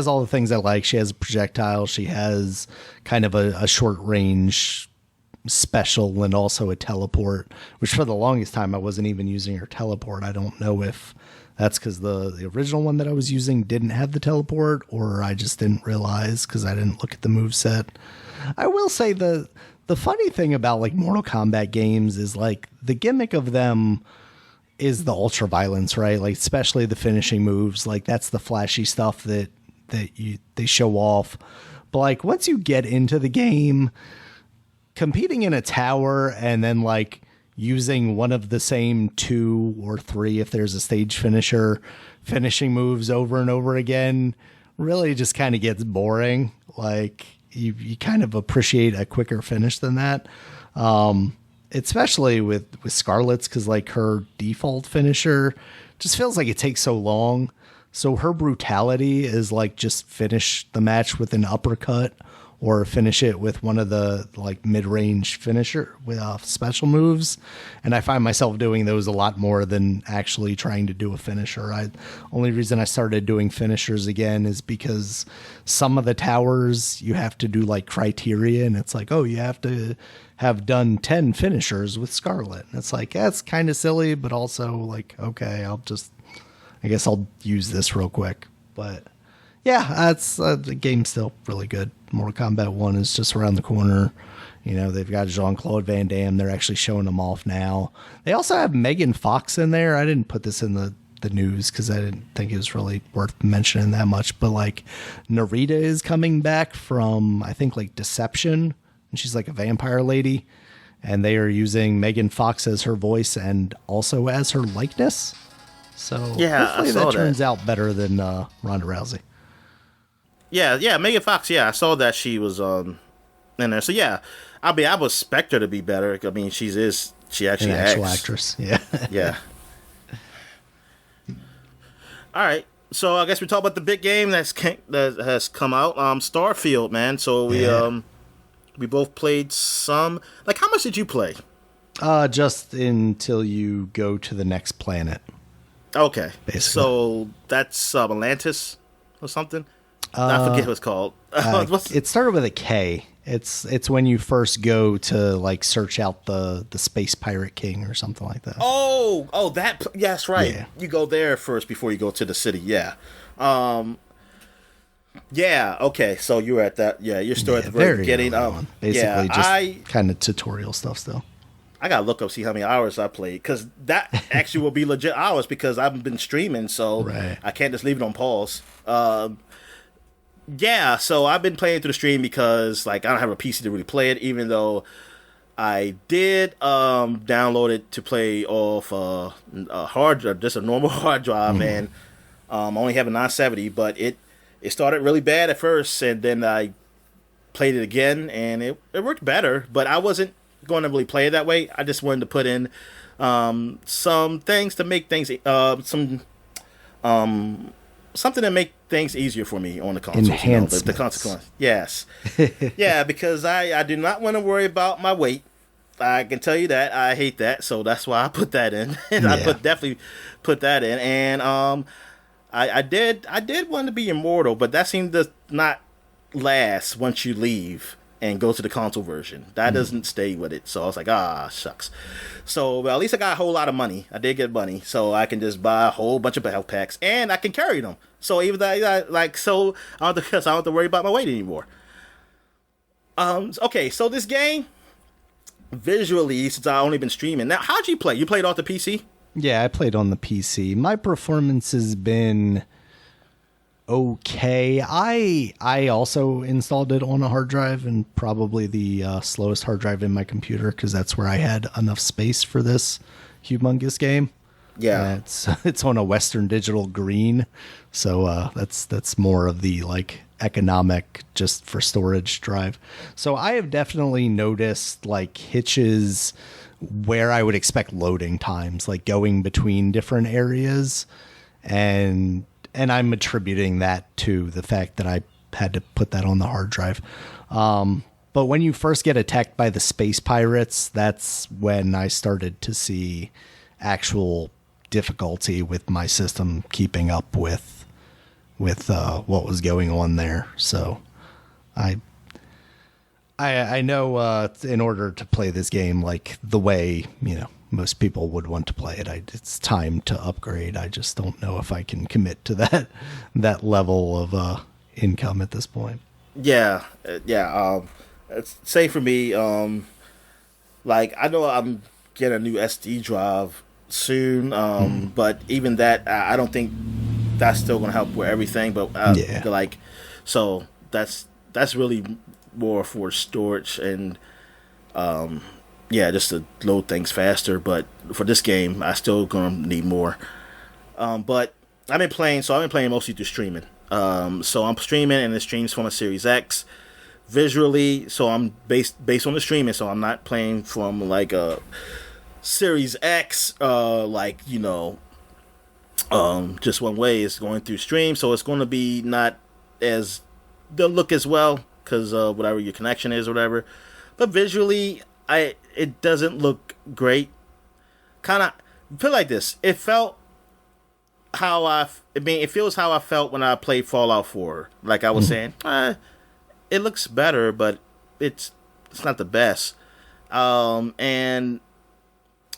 all the things I like. She has a projectile. She has kind of a short range special and also a teleport, which for the longest time I wasn't even using her teleport. I don't know if that's because the original one that I was using didn't have the teleport, or I just didn't realize because I didn't look at the moveset. I will say the funny thing about like Mortal Kombat games is like the gimmick of them is the ultra violence, right? Like especially the finishing moves. Like that's the flashy stuff that they show off. But like once you get into the game, competing in a tower and then like using one of the same 2 or 3, if there's a stage finisher, finishing moves over and over again really just kind of gets boring. Like you kind of appreciate a quicker finish than that. Especially with Scarlet's, because like her default finisher just feels like it takes so long. So her brutality is like just finish the match with an uppercut or finish it with one of the like mid-range finisher with special moves. And I find myself doing those a lot more than actually trying to do a finisher. Only reason I started doing finishers again is because some of the towers you have to do like criteria, and it's like, oh, you have to have done 10 finishers with Scarlet. And it's like, that's kind of silly, but also like, okay, I guess I'll use this real quick. But yeah, that's the game's still really good. Mortal Kombat 1 is just around the corner. They've got Jean-Claude Van Damme. They're actually showing them off now. They also have Megan Fox in there. I didn't put this in the news because I didn't think it was really worth mentioning that much. But like Narita is coming back from, I think, like Deception. And she's like a vampire lady. And they are using Megan Fox as her voice and also as her likeness. So yeah, hopefully that turns out better than Ronda Rousey. Yeah, Megan Fox. Yeah, I saw that she was in there. So yeah, I would expect her to be better. I mean, she actually an actual actress. Yeah, yeah. All right, so I guess we talk about the big game that has come out, Starfield, man. So We both played some. Like, how much did you play? Just until you go to the next planet. Okay. Basically. So that's Atlantis or something? I forget what it's called. It started with a K. It's when you first go to like search out the Space Pirate King or something like that. That. Yes, right. Yeah. You go there first before you go to the city. Yeah. Yeah. Okay. So you were at that. Yeah. You're still at the very beginning. early on. Basically, just kind of tutorial stuff still. I gotta look up see how many hours I played because that actually will be legit hours because I've been streaming, so Right. I can't just leave it on pause. Yeah, so I've been playing through the stream because like I don't have a PC to really play it, even though I did download it to play off a hard, just a normal hard drive, and I only have a 970, but it started really bad at first, and then I played it again, and it worked better, but I wasn't going to really play it that way. I just wanted to put in some things to make things something to make things easier for me on the console. Enhancements. The consequence. Yes. Yeah, because I do not want to worry about my weight. I can tell you that. I hate that. So that's why I put that in. And Yeah. I definitely put that in. And I did want to be immortal, but that seemed to not last once you leave and go to the console version. That doesn't stay with it. So I was like, shucks. So well, at least I got a whole lot of money. I did get money, so I can just buy a whole bunch of health packs, and I can carry them. So even that, I don't have to worry about my weight anymore. Okay, so this game, visually, since I've only been streaming. Now, how'd you play? You played off the PC? Yeah, I played on the PC. My performance has been okay. I also installed it on a hard drive, and probably the slowest hard drive in my computer, because that's where I had enough space for this humongous game. Yeah. It's on a Western Digital Green, so that's more of the like economic, just for storage drive. So I have definitely noticed like hitches where I would expect loading times, like going between different areas, and I'm attributing that to the fact that I had to put that on the hard drive. But when you first get attacked by the space pirates, that's when I started to see actual difficulty with my system keeping up with what was going on there. So I know in order to play this game like the way, most people would want to play it, it's time to upgrade. I just don't know if I can commit to that level of income at this point. Yeah. It's same for me. Like I know I'm getting a new SD drive soon, but even that, I don't think that's still gonna help with everything. But like, so that's really more for storage and just to load things faster. But for this game, I still gonna need more. But I've been playing mostly through streaming. So I'm streaming, and the streams from a Series X. Visually, so I'm based on the streaming, so I'm not playing from like a Series X, just one way. It's going through stream, so it's going to be not as they'll look as well because whatever your connection is or whatever. But visually, it doesn't look great. Kind of feel like this. It felt it feels how I felt when I played Fallout 4. Like I was saying, it looks better, but it's not the best. And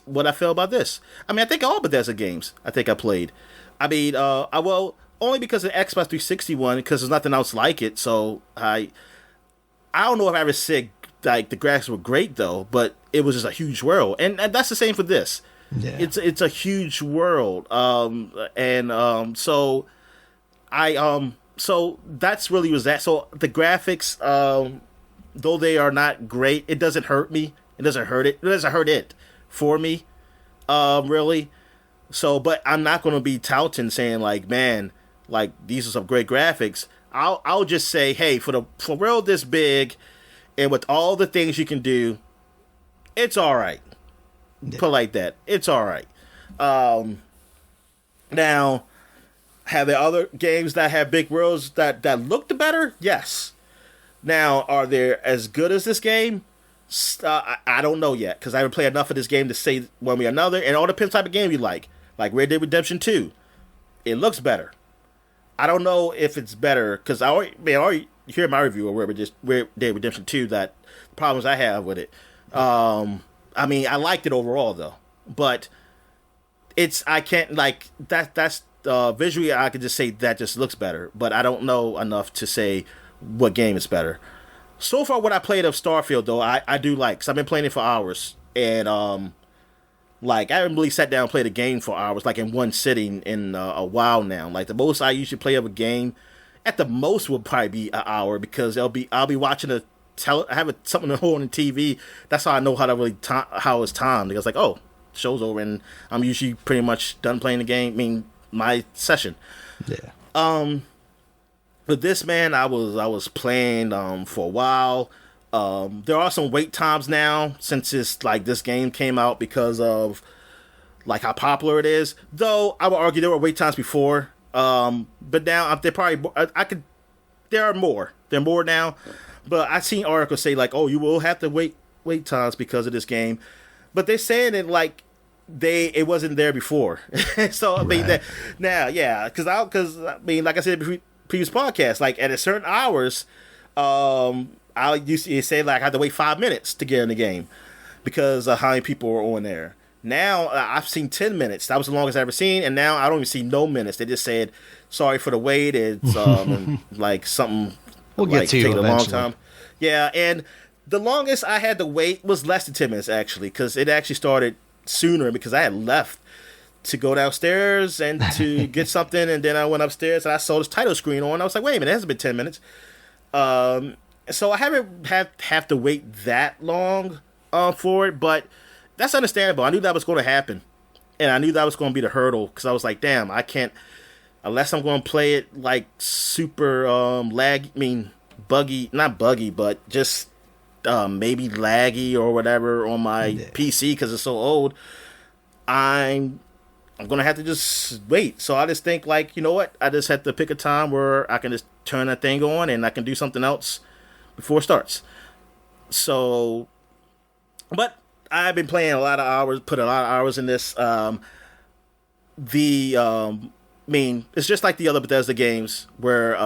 what I feel about this, I think all Bethesda games I think I played. Only because of the Xbox 360 one, because there's nothing else like it. So I don't know if I ever said like the graphics were great though, but it was just a huge world, and that's the same for this. Yeah. It's a huge world, so that's really was that. So the graphics, though they are not great, it doesn't hurt me. It doesn't hurt it. It doesn't hurt it for me, really. So, but I'm not going to be touting saying like, man, like these are some great graphics. I'll just say, hey, for a world this big, and with all the things you can do, it's all right. Yeah. Put it like that. It's all right. Now, have there other games that have big worlds that looked better? Yes. Now, are they as good as this game? I don't know yet because I haven't played enough of this game to say one way or another. And all depends type of game you like Red Dead Redemption 2. It looks better. I don't know if it's better because I already hear my review of Red Dead Redemption 2 that problems I have with it. I mean, I liked it overall though, but I can't like that. That's visually I could just say that just looks better, but I don't know enough to say what game is better. So far, what I played of Starfield though, I do like because I've been playing it for hours and like I haven't really sat down and played a game for hours like in one sitting in a while now. Like the most I usually play of a game, at the most would probably be an hour because I'll be watching I have something to hold on the TV. That's how I know how to really how it's timed. Because like, oh, show's over and I'm usually pretty much done playing the game. I mean, my session. Yeah. But this man, I was playing for a while. There are some wait times now since it's like this game came out because of like how popular it is. Though I would argue there were wait times before. But now they're probably there are more. There are more now. But I've seen articles say like, "Oh, you will have to wait times because of this game," but they're saying it like it wasn't there before. So I mean, Right. now, yeah, because I mean, like I said in previous podcast, like at a certain hours, I used to say like I had to wait 5 minutes to get in the game because of how many people were on there. Now I've seen 10 minutes. That was the longest I've ever seen, and now I don't even see no minutes. They just said sorry for the wait. It's like something. We'll get to you taking a long eventually. time. Yeah, and the longest I had to wait was less than 10 minutes actually, because it actually started sooner because I had left to go downstairs and to get something, and then I went upstairs and I saw this title screen on. I was like, wait a minute, it hasn't been 10 minutes. So I haven't have to wait that long for it, but that's understandable. I knew that was going to happen, and I knew that was going to be the hurdle because I was like, damn, I can't. Unless I'm going to play it like super buggy, not buggy, but just maybe laggy or whatever on my PC because it's so old. I'm going to have to just wait. So I just think like, you know what? I just have to pick a time where I can just turn that thing on and I can do something else before it starts. So, but I've been playing a lot of hours, put a lot of hours in this. I mean, it's just like the other Bethesda games where,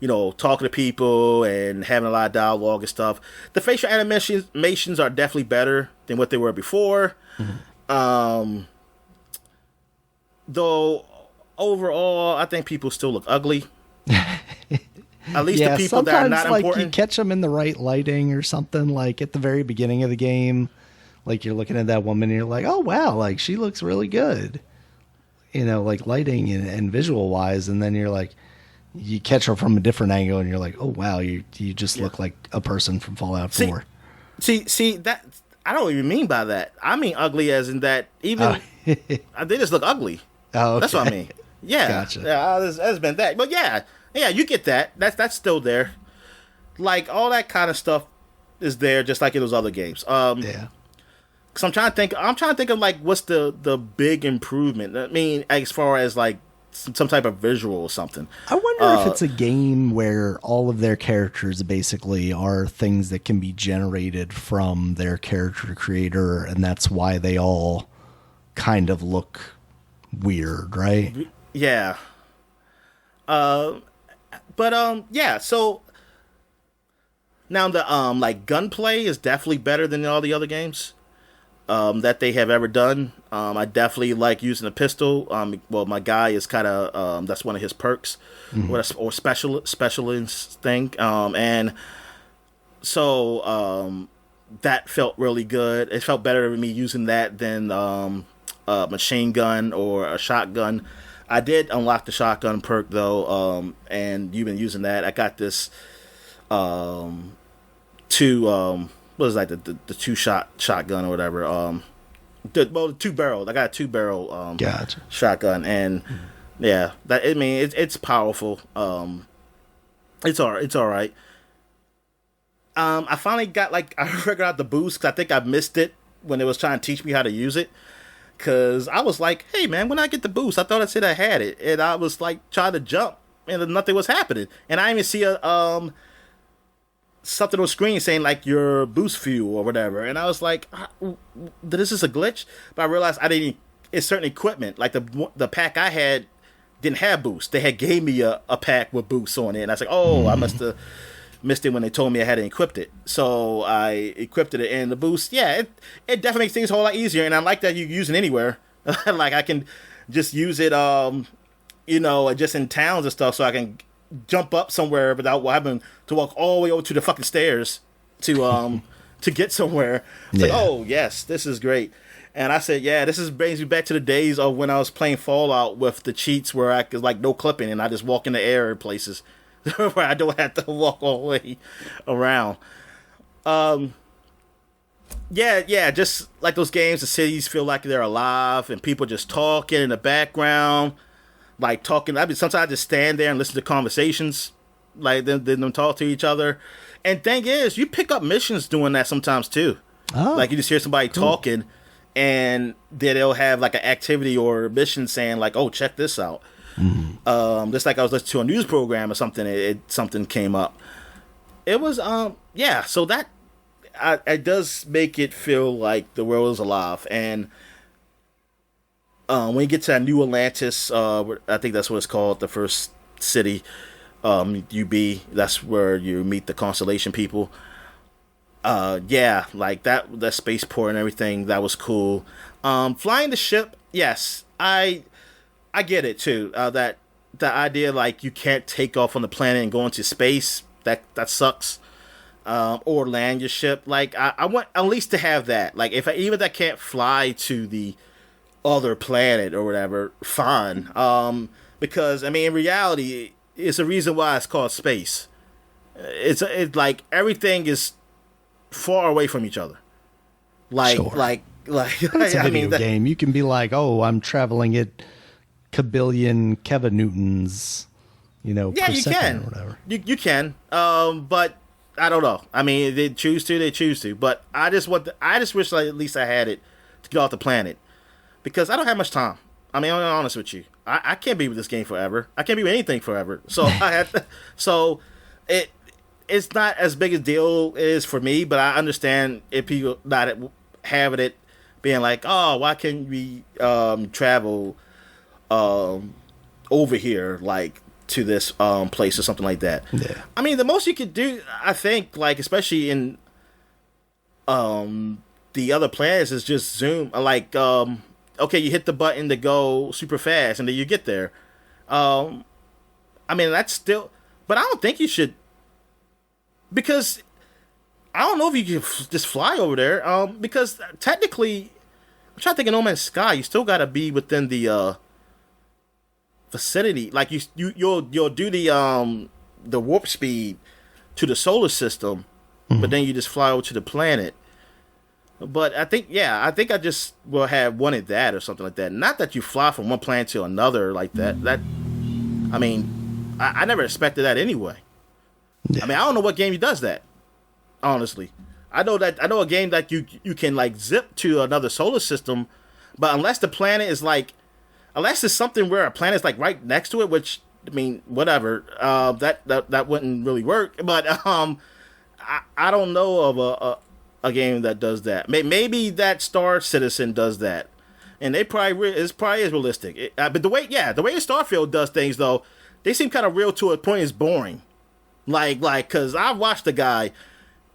talking to people and having a lot of dialogue and stuff. The facial animations are definitely better than what they were before. Mm-hmm. Though, overall, I think people still look ugly. At least the people that are not like important. You catch them in the right lighting or something, like at the very beginning of the game. Like you're looking at that woman and you're like, oh, wow, like she looks really good. Like lighting and visual wise, and then you're like, you catch her from a different angle, and you're like, oh wow, you just look like a person from Fallout 4. See that I don't even mean by that. I mean ugly as in that even they just look ugly. Oh, okay. That's what I mean. Yeah, Gotcha. Yeah, there's been that, but yeah, you get that. That's still there. Like all that kind of stuff is there, just like in those other games. Yeah. Cause I'm trying to think of like what's the big improvement. I mean, as far as like some type of visual or something. I wonder if it's a game where all of their characters basically are things that can be generated from their character creator, and that's why they all kind of look weird, right? Yeah. Yeah. So now the like gunplay is definitely better than all the other games that they have ever done. I definitely like using a pistol. Well, my guy is kind of that's one of his perks, or specialist thing. And so that felt really good. It felt better to me using that than a machine gun or a shotgun. I did unlock the shotgun perk though, and you've been using that. I got this what is like the two shotgun or whatever. The 2 barrel. I got a 2 barrel Gotcha. shotgun, and yeah, that I mean it's powerful. It's all right. I finally got I figured out the boost because I think I missed it when it was trying to teach me how to use it. Cause I was like, hey man, when I get the boost, I thought I said I had it, and I was like trying to jump, and nothing was happening, and I didn't even see something on the screen saying like your boost fuel or whatever, and I was like, "This is a glitch." But I realized I didn't. It's certain equipment, like the pack I had didn't have boost. They had gave me a pack with boosts on it, and I was like, "Oh, I must have missed it when they told me I hadn't equipped it." So I equipped it, and the boost, yeah, it definitely makes things a whole lot easier, and I like that you can use it anywhere. Like I can just use it, just in towns and stuff, so I can jump up somewhere without having to walk all the way over to the fucking stairs to get somewhere. It's like, oh yes, this is great. And I said, yeah, brings me back to the days of when I was playing Fallout with the cheats where I could like no clipping and I just walk in the air places where I don't have to walk all the way around. Yeah, just like those games, the cities feel like they're alive and people just talking in the background. Like talking, sometimes I just stand there and listen to conversations, like them talk to each other. And thing is, you pick up missions doing that sometimes too. Oh, like you just hear somebody talking, and then they'll have like an activity or a mission saying like, "Oh, check this out." Mm-hmm. Just like I was listening to a news program or something, something came up. It was yeah. So that it does make it feel like the world is alive. And when you get to that New Atlantis, I think that's what it's called, the first city, UB, that's where you meet the Constellation people. Yeah, like that spaceport and everything, that was cool. Flying the ship, yes, I get it too. That the idea like you can't take off on the planet and go into space, that sucks. Or land your ship. Like I want at least to have that. Like even if I can't fly to the other planet or whatever, fine. Because I mean, in reality, it's a reason why it's called space. It's like everything is far away from each other. Like, sure. like it's a video game. You can be like, oh, I'm traveling at kabillion Kevin Newtons, per you second can. Or whatever. You can. But I don't know. I mean, they choose to. But I just wish like, at least I had it to get off the planet. Because I don't have much time. I mean, I'm honest with you. I can't be with this game forever. I can't be with anything forever. So I have to. So it's not as big a deal as for me. But I understand if people not having it, being like, oh, why can't we travel over here like to this place or something like that? Yeah. I mean, the most you could do, I think, like especially in the other planets, is just zoom. Like okay, you hit the button to go super fast, and then you get there. I mean, that's still... But I don't think you should... Because I don't know if you can just fly over there. Because technically... I'm trying to think of No Man's Sky. You still got to be within the vicinity. Like, you'll do the warp speed to the solar system, but then you just fly over to the planet. But I think I just will have wanted that or something like that. Not that you fly from one planet to another like that. That, I mean, I never expected that anyway. Yeah. I mean, I don't know what game does that. Honestly, I know a game that you can like zip to another solar system, but unless the planet is like, unless it's something where a planet's like right next to it, which I mean, whatever, that wouldn't really work. But I don't know of a game that does that. Maybe that Star Citizen does that, and they probably is realistic. But the way Starfield does things though, they seem kind of real to a point. It's boring, like because I watched the guy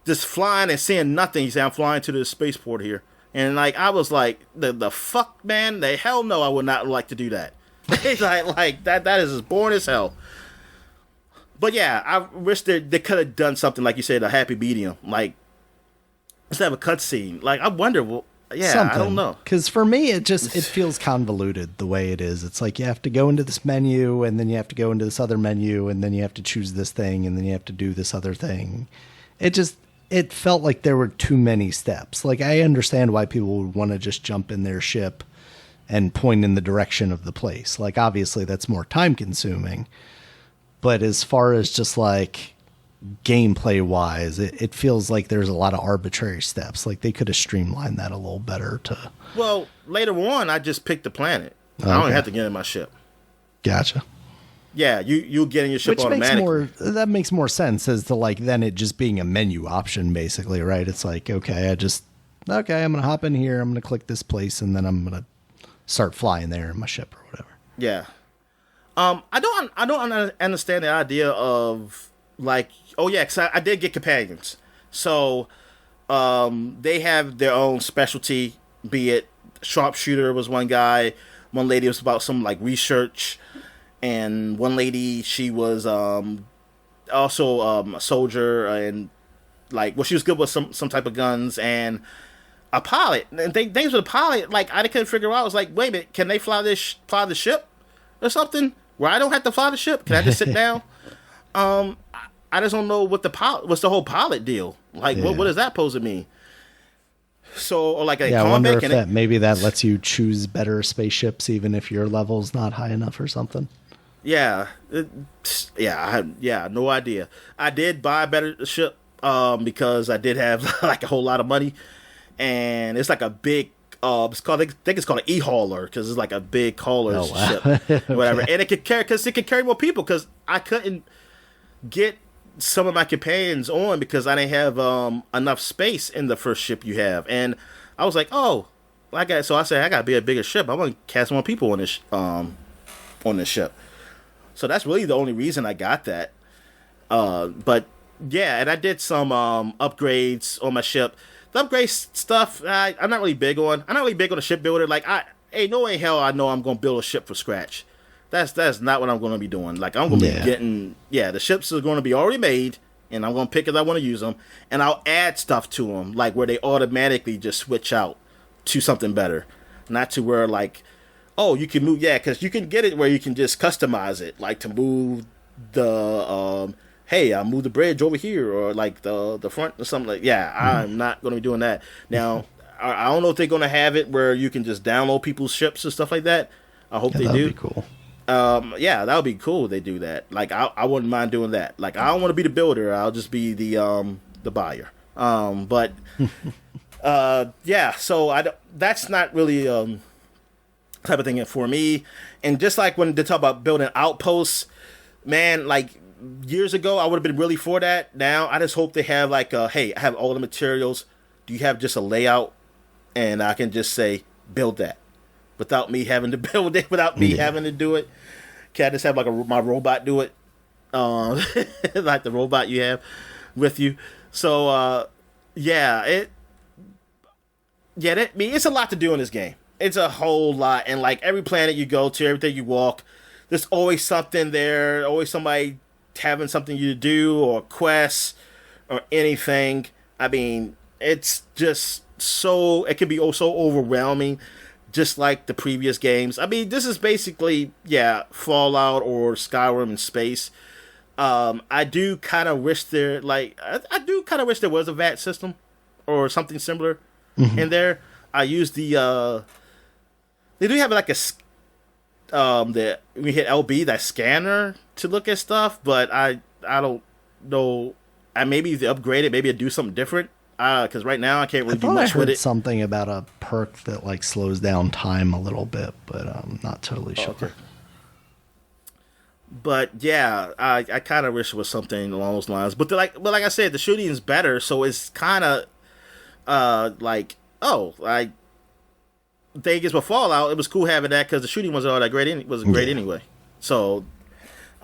just flying and seeing nothing. He said, "I'm flying to the spaceport here," and like I was like, the fuck, man, the hell no, I would not like to do that. It's like that is as boring as hell. But yeah, I wish they could have done something like you said, a happy medium, like. Instead of a cutscene, like I wonder, something. I don't know. Because for me, it feels convoluted the way it is. It's like you have to go into this menu, and then you have to go into this other menu, and then you have to choose this thing, and then you have to do this other thing. It felt like there were too many steps. Like I understand why people would want to just jump in their ship and point in the direction of the place. Like obviously that's more time consuming, but as far as just like gameplay wise, it feels like there's a lot of arbitrary steps. Like they could have streamlined that a little better to... Well, later on I just picked the planet. Okay. I don't have to get in my ship. Gotcha. Yeah, you'll get in your ship Which automatically. makes more sense as to like then it just being a menu option basically, right? It's like, okay, I'm gonna hop in here, I'm gonna click this place, and then I'm gonna start flying there in my ship or whatever. Yeah. I don't understand the idea of like, oh yeah, because I did get companions, so they have their own specialty. Be it sharpshooter was one guy, one lady was about some like research, and one lady she was also a soldier and like she was good with some type of guns and a pilot. And things with a pilot like I couldn't figure out. I was like, wait a minute, can they fly the ship or something? Where I don't have to fly the ship? Can I just sit down? I just don't know what's the whole pilot deal. Like, what does that supposed to mean? So, or like a I wonder combat, if maybe that lets you choose better spaceships even if your level's not high enough or something. Yeah, I had no idea. I did buy a better ship because I did have like a whole lot of money, and it's like a big. It's called. I think it's called an e-hauler because it's like a big hauler ship, whatever. Okay. And it could carry more people because I couldn't get some of my companions on because I didn't have enough space in the first ship you have, and I was like, so I said I gotta be a bigger ship. I want to cast more people on this ship. So that's really the only reason I got that. But yeah, and I did some upgrades on my ship. The upgrade stuff, I'm not really big on. I'm not really big on a ship builder. Like, ain't no way in hell I know I'm going to build a ship from scratch. That's not what I'm going to be doing. Like, I'm going to be getting, the ships are going to be already made, and I'm going to pick as I want to use them, and I'll add stuff to them, like where they automatically just switch out to something better. Not to where, like, you can move, because you can get it where you can just customize it, like to move the, hey, I'll move the bridge over here, or like the front or something like. I'm not going to be doing that. Now, I don't know if they're going to have it where you can just download people's ships and stuff like that. I hope they do. That'd be cool. That would be cool if they do that. Like, I wouldn't mind doing that. Like, I don't want to be the builder. I'll just be the buyer. So that's not really type of thing for me. And just like when they talk about building outposts, man, like, years ago, I would have been really for that. Now, I just hope they have like, hey, I have all the materials. Do you have just a layout? And I can just say, build that. Without me having to build it, without me having to do it. Can I just have like my robot do it? Like the robot you have with you. So, it's a lot to do in this game. It's a whole lot. And like every planet you go to, everything you walk, there's always something there, always somebody having something you do or quests or anything. I mean, it's just it can be so overwhelming, just like the previous games. I mean, this is basically, Fallout or Skyrim in space. I do kind of wish there was a VAT system or something similar in there. I use they do have like we hit LB, that scanner to look at stuff, but I don't know. Maybe if they upgrade it, maybe it'd do something different. Because right now I can't really do much with it. I heard something about a perk that like slows down time a little bit, but I'm not totally sure. Okay. But I kind of wish it was something along those lines. But like I said, the shooting is better, so it's kind of thing is with Fallout, it was cool having that because the shooting wasn't all that great. Great anyway. So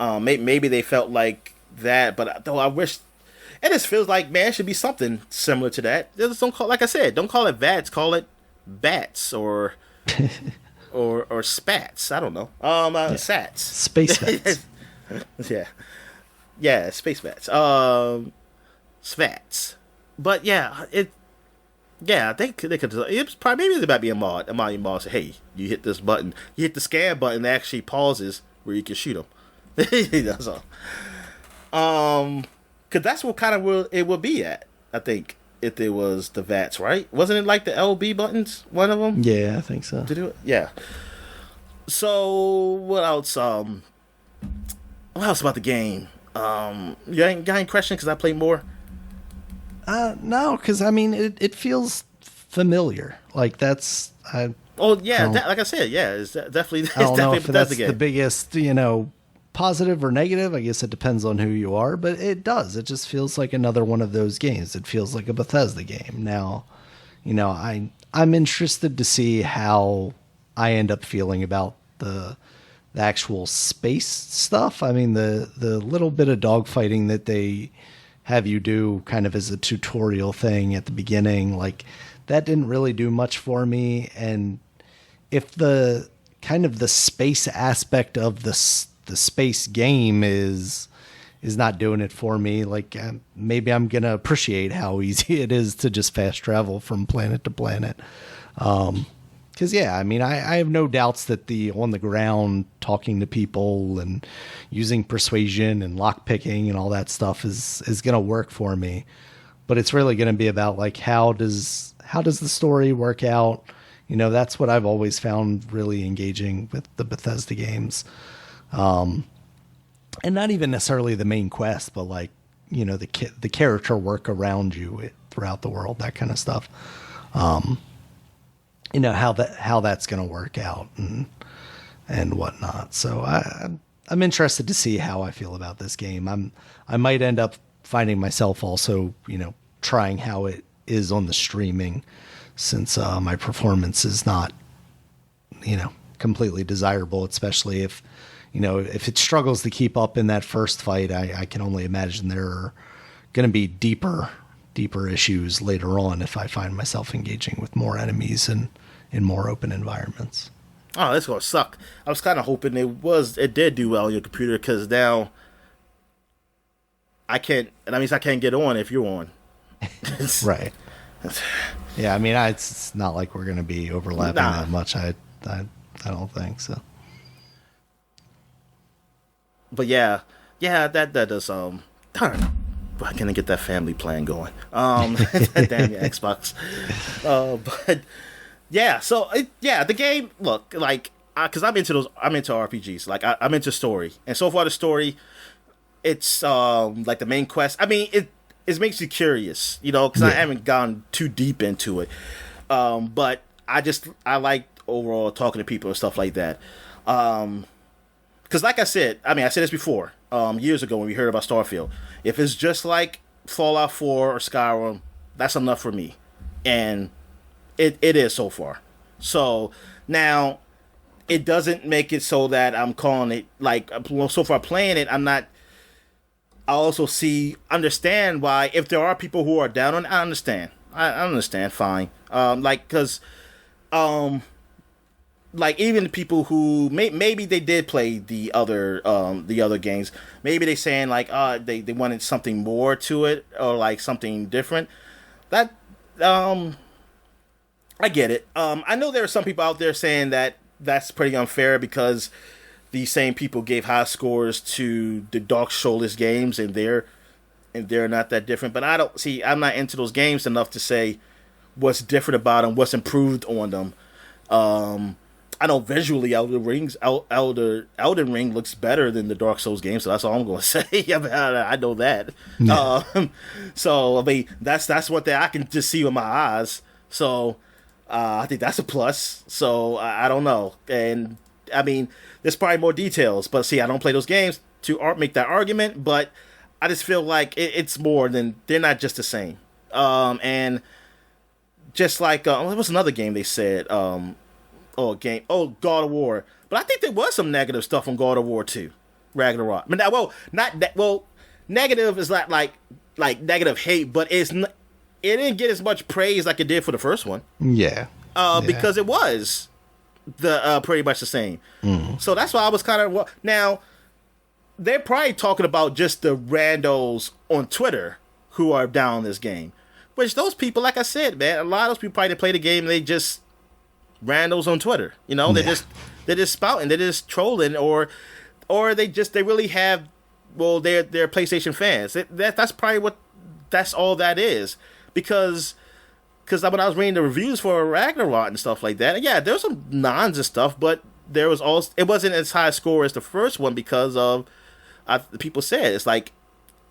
maybe they felt like that, but though I wish. It just feels like, man, it should be something similar to that. Just don't call it VATS, call it BATS or SPATs. I don't know. SATs. Space VATS. Space VATS. SVATs. But they could. It's probably maybe there might be a mod. Say, hey, you hit this button, you hit the scan button, that actually pauses where you can shoot them. That's all. Because that's what kind of it would be at, I think, if it was the VATS, right? Wasn't it like the LB buttons, one of them? Yeah, I think so. To do it? Yeah. So, what else? What else about the game? You got any questions because I played more? No, because, I mean, it feels familiar. Like, that's... like I said, it's definitely... I don't know if that's the biggest, positive or negative. I guess it depends on who you are, but it does. It just feels like another one of those games. It feels like a Bethesda game. Now, I'm interested to see how I end up feeling about the actual space stuff. I mean, the little bit of dogfighting that they have you do kind of as a tutorial thing at the beginning, like that didn't really do much for me. And if the kind of the space aspect of the space game is not doing it for me, like maybe I'm gonna appreciate how easy it is to just fast travel from planet to planet. Because I mean, I have no doubts that the on the ground talking to people and using persuasion and lock picking and all that stuff is going to work for me. But it's really going to be about like how does the story work out? That's what I've always found really engaging with the Bethesda games, and not even necessarily the main quest, but like the character work around you throughout the world, that kind of stuff. How that's going to work out and whatnot. So I'm interested to see how I feel about this game. I might end up finding myself also, trying how it is on the streaming, since my performance is not, completely desirable, especially if it struggles to keep up in that first fight. I can only imagine there are going to be deeper issues later on if I find myself engaging with more enemies and in more open environments. Oh, that's gonna suck. I was kind of hoping it did do well on your computer, because now I can't. That means I can't get on if you're on. Right. Yeah, I mean, it's not like we're gonna be overlapping that much. I don't think so. But yeah, that does darn. Why can't I get that family plan going? Damn your Xbox. But yeah, so the game. Look, like, because I'm into RPGs. Like, I'm into story, and so far the story, it's like the main quest. I mean, it makes you curious, because I haven't gone too deep into it. But I like overall talking to people and stuff like that. Because like I said this before, years ago when we heard about Starfield. If it's just like Fallout 4 or Skyrim, that's enough for me. And it is so far. So now it doesn't make it so that I'm calling it, like, so far playing it, I'm not. I also understand why, if there are people who are down on it, I understand. I understand, fine. Like, even the people who maybe they did play the other games, maybe they saying like they wanted something more to it, or like something different. That I get it. I know there are some people out there saying that that's pretty unfair, because these same people gave high scores to the Dark Souls games, and they're not that different. But I'm not into those games enough to say what's different about them, what's improved on them. I know visually Elden Ring looks better than the Dark Souls game, so that's all I'm going to say. I know that. Yeah. So I mean, that's what I can just see with my eyes. So I think that's a plus. So I don't know, and I mean, there's probably more details, but see, I don't play those games to make that argument. But I just feel like it's more than, they're not just the same. And just like there was another game they said. God of War. But I think there was some negative stuff on God of War 2, Ragnarok. I mean, negative is not like negative hate, but it didn't get as much praise like it did for the first one. Yeah. Because it was pretty much the same. Mm-hmm. So that's why I was kind of, now they're probably talking about just the randos on Twitter who are down on this game. Which those people, like I said, man, a lot of those people probably play the game and they just randos on Twitter, they're just spouting, they're just trolling, or they really have, they're PlayStation fans. That's probably that's all that is, because when I was reading the reviews for Ragnarok and stuff like that, yeah, there's some nons and stuff, but there was also, it wasn't as high a score as the first one, because of the people said it's like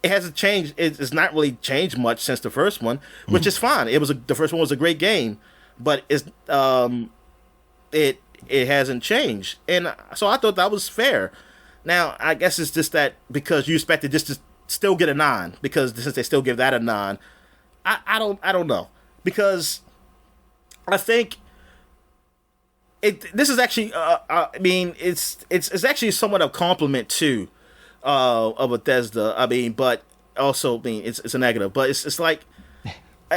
it hasn't changed. It's not really changed much since the first one, which is fine. The first one was a great game, but it hasn't changed, and so I thought that was fair. Now, I guess it's just that because you expected just to still get a 9, because since they still give that a 9, I don't know, because I think this is actually I mean it's actually somewhat a compliment too of Bethesda. I mean, but also I mean it's a negative, but it's like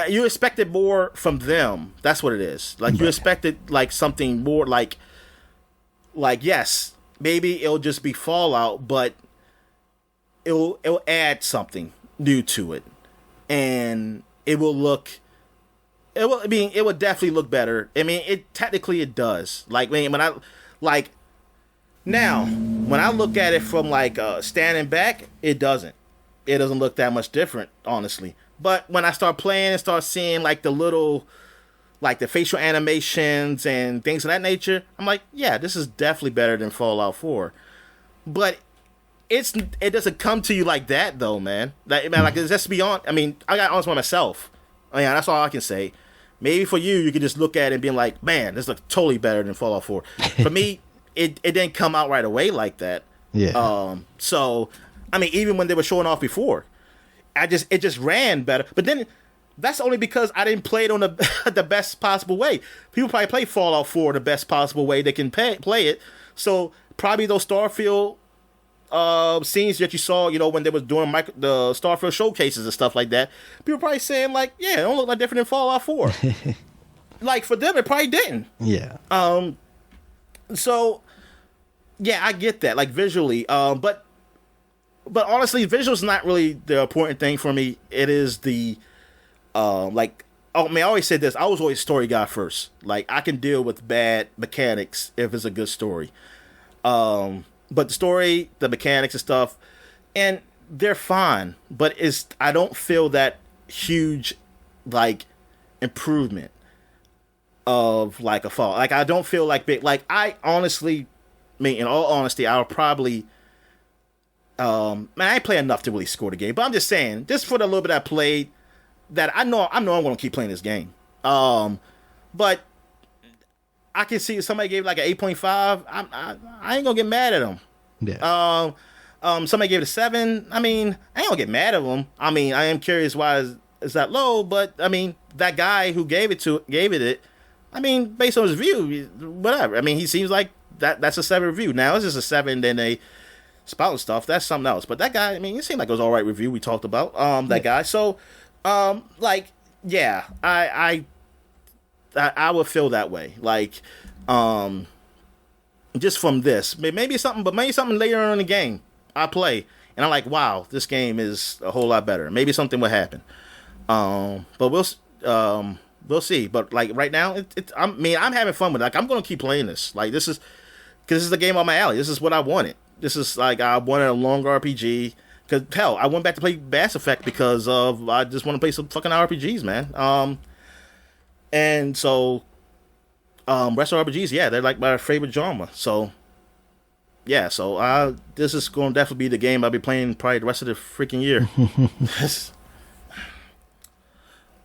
you expected more from them. That's what it is. Like you expected like something more like yes, maybe it'll just be Fallout, but it'll add something new to it, and it will look. It would definitely look better. I mean, it does. Like when I now when I look at it from like standing back, it doesn't. It doesn't look that much different, honestly. But when I start playing and start seeing like the little, like the facial animations and things of that nature, I'm like, yeah, this is definitely better than Fallout 4. But it doesn't come to you like that though, man. Like it's just beyond. I mean, I got honest with myself. Oh, yeah, that's all I can say. Maybe for you could just look at it and be like, man, this looks totally better than Fallout 4. For me, it didn't come out right away like that. Yeah. So, I mean, even when they were showing off before, it just ran better. But then that's only because I didn't play it on the best possible way. People probably play Fallout 4 the best possible way they can play it. So probably those Starfield scenes that you saw, you know, when they was doing the Starfield showcases and stuff like that, people probably saying like, yeah, it don't look like different than Fallout 4. Like for them, it probably didn't. Yeah. So yeah, I get that, like visually. But honestly, visual's not really the important thing for me. It is the like. Oh, I mean, I always said this. I was always a story guy first. Like I can deal with bad mechanics if it's a good story. But the story, the mechanics and stuff, and they're fine. But I don't feel that huge, like, improvement of, like, a fall. Like, I don't feel like big. Like, I honestly, I mean, in all honesty, I'll probably, man, I ain't play enough to really score the game. But I'm just saying, just for the little bit I played, that I know I'm going to keep playing this game. But I can see if somebody gave like an 8.5. I ain't gonna get mad at them. Yeah. Somebody gave it a 7. I mean, I ain't gonna get mad at them. I mean, I am curious why is that low, but I mean, that guy who gave it. I mean, based on his review, whatever. I mean, he seems like that's a 7 review. Now it's just a 7, then they spouting stuff. That's something else. But that guy, I mean, it seemed like it was all right review. We talked about that guy. So, like, yeah, I would feel that way. Like, just from this, maybe something later on in the game I play, and I'm like, wow, this game is a whole lot better. Maybe something will happen. But we'll see. But like right now, I'm having fun with it. Like I'm gonna keep playing this. Like this is because this is the game on my alley. This is what I wanted. This is like I wanted a longer RPG. Cause hell, I went back to play Mass Effect because I just want to play some fucking RPGs, man. And so, retro RPGs, yeah, they're like my favorite genre. So, yeah, so this is going to definitely be the game I'll be playing probably the rest of the freaking year.